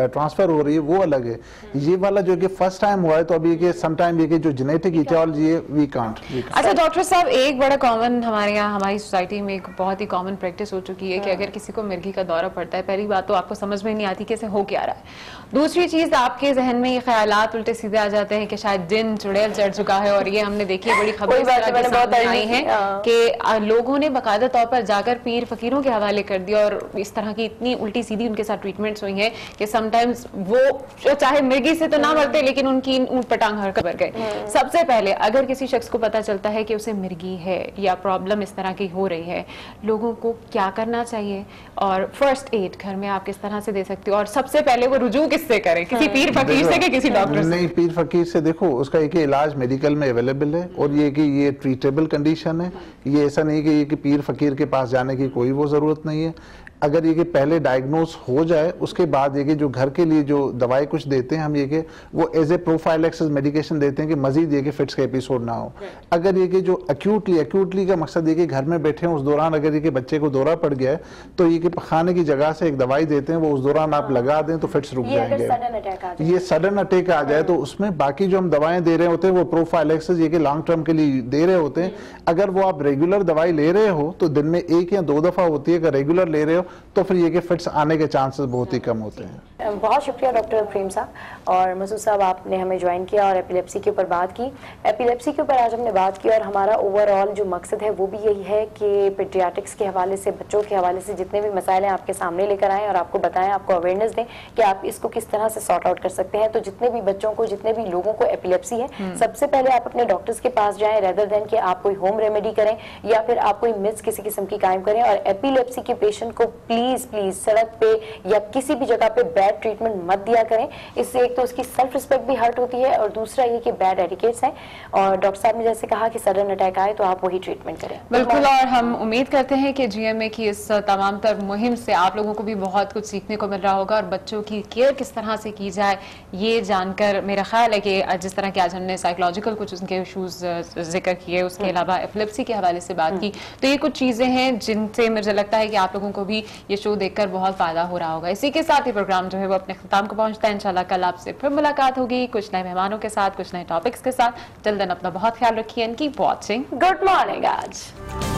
ट्रांसफर हो रही है, वो अलग है। ये वाला जो कि फर्स्ट टाइम हुआ है तो अभी के सम टाइम ये कि जो जेनेटिक इटियोलॉजी है वी कांट। अच्छा डॉक्टर साहब, एक बड़ा कॉमन हमारे यहाँ हमारी सोसाइटी में एक बहुत ही कॉमन प्रैक्टिस हो चुकी है कि अगर किसी को मिर्गी का दौरा पड़ता है, पहली बात तो आपको समझ में नहीं आती कि इसे हो क्या रहा है। दूसरी चीज, आपके जहन में ये ख्यालात उल्टे सीधे आ जाते हैं कि शायद जिन चुड़ैल चढ़ चुका है। और ये हमने देखी है बड़ी खबरें सामने आई हैं कि लोगों ने बाकायदा तौर पर जाकर पीर फकीरों के हवाले कर दिया और इस तरह की इतनी उल्टी सीधी उनके साथ ट्रीटमेंट्स हुई हैं कि समटाइम्स वो चाहे मिर्गी से तो ना मरते लेकिन उनकी ऊंट पटांग हरकत कर गए। सबसे पहले अगर किसी शख्स को पता चलता है कि उसे मिर्गी है या प्रॉब्लम इस तरह की हो रही है, लोगों को क्या करना चाहिए और फर्स्ट एड घर में आप किस तरह से दे सकते हो? और सबसे पहले वो रुजू किससे करें, किसी पीर फकीर से कि किसी डॉक्टर से? नहीं, पीर फकीर से देखो, उसका एक इलाज मेडिकल में अवेलेबल है और ये कि ये ट्रीटेबल कंडीशन है। ये ऐसा नहीं कि ये कि पीर फकीर के पास जाने की कोई वो जरूरत नहीं है। अगर ये कि पहले डायग्नोस हो जाए उसके बाद ये कि जो घर के लिए जो दवाई कुछ देते हैं हम ये कि वो एज ए प्रोफाइलैक्सिस मेडिकेशन देते हैं कि मजीद ये कि फिट्स का एपिसोड ना हो। अगर ये कि जो एक्यूटली का मकसद ये कि घर में बैठे हैं उस दौरान अगर ये कि बच्चे को दौरा पड़ गया है तो ये कि खाने की जगह से एक दवाई देते हैं, वो उस दौरान आप लगा दें तो फिट्स रुक जाएंगे। ये सडन अटैक आ जाए तो उसमें बाकी जो हम दवाएं दे रहे होते हैं वो प्रोफाइलैक्सिस ये कि लॉन्ग टर्म के लिए दे रहे होते हैं। अगर वो आप रेगुलर दवाई ले रहे हो तो दिन में 1 या 2 दफा होती है, अगर रेगुलर ले रहे हो तो फिर ये कि फिट्स आने के चांसेस बहुत ही कम होते हैं। बहुत शुक्रिया डॉक्टर प्रेम साहब और मसूद साहब, आपने हमें ज्वाइन किया और एपिलेप्सी के ऊपर बात की। एपिलेप्सी के ऊपर आज हमने बात की और हमारा ओवरऑल जो मकसद है वो भी यही है कि पीडियाट्रिक्स के हवाले से, बच्चों के हवाले से जितने भी मसाइल हैं आपके सामने लेकर आएँ और आपको बताएं, आपको अवेयरनेस दें कि आप इसको किस तरह से सॉर्ट आउट कर सकते हैं। तो जितने भी बच्चों को, जितने भी लोगों को एपिलेप्सी है, सबसे पहले आप अपने डॉक्टर्स के पास जाएं रेदर देन कि आप कोई होम रेमेडी करें या फिर आप कोई मिथ्स किसी किस्म की कायम करें। और एपिलेप्सी के पेशेंट को प्लीज सड़क पे या किसी भी जगह पे बैड ट्रीटमेंट मत दिया करें। इससे एक तो उसकी सेल्फ रिस्पेक्ट भी हर्ट होती है और दूसरा ये कि बैड एटिकेट्स हैं। और डॉक्टर साहब ने जैसे कहा कि सडन अटैक आए तो आप वही ट्रीटमेंट करें। बिल्कुल, और हम उम्मीद करते हैं कि जीएमए की इस तमाम तर मुहिम से आप लोगों को भी बहुत कुछ सीखने को मिल रहा होगा और बच्चों की केयर किस तरह से की जाए ये जानकर मेरा ख्याल है कि जिस तरह की आज हमने साइकोलॉजिकल कुछ उनके इशूज जिक्र किए, उसके अलावा एपिलेप्सी के हवाले से बात की, तो ये कुछ चीजें हैं जिनसे मुझे लगता है कि आप लोगों को भी ये शो देखकर बहुत फायदा हो रहा होगा। इसी के साथ ही प्रोग्राम जो है वो अपने खत्म को पहुंचता है। इंशाल्लाह कल आपसे फिर मुलाकात होगी कुछ नए मेहमानों के साथ, कुछ नए टॉपिक्स के साथ। टिल देन अपना बहुत ख्याल रखिए and keep watching good morning आज।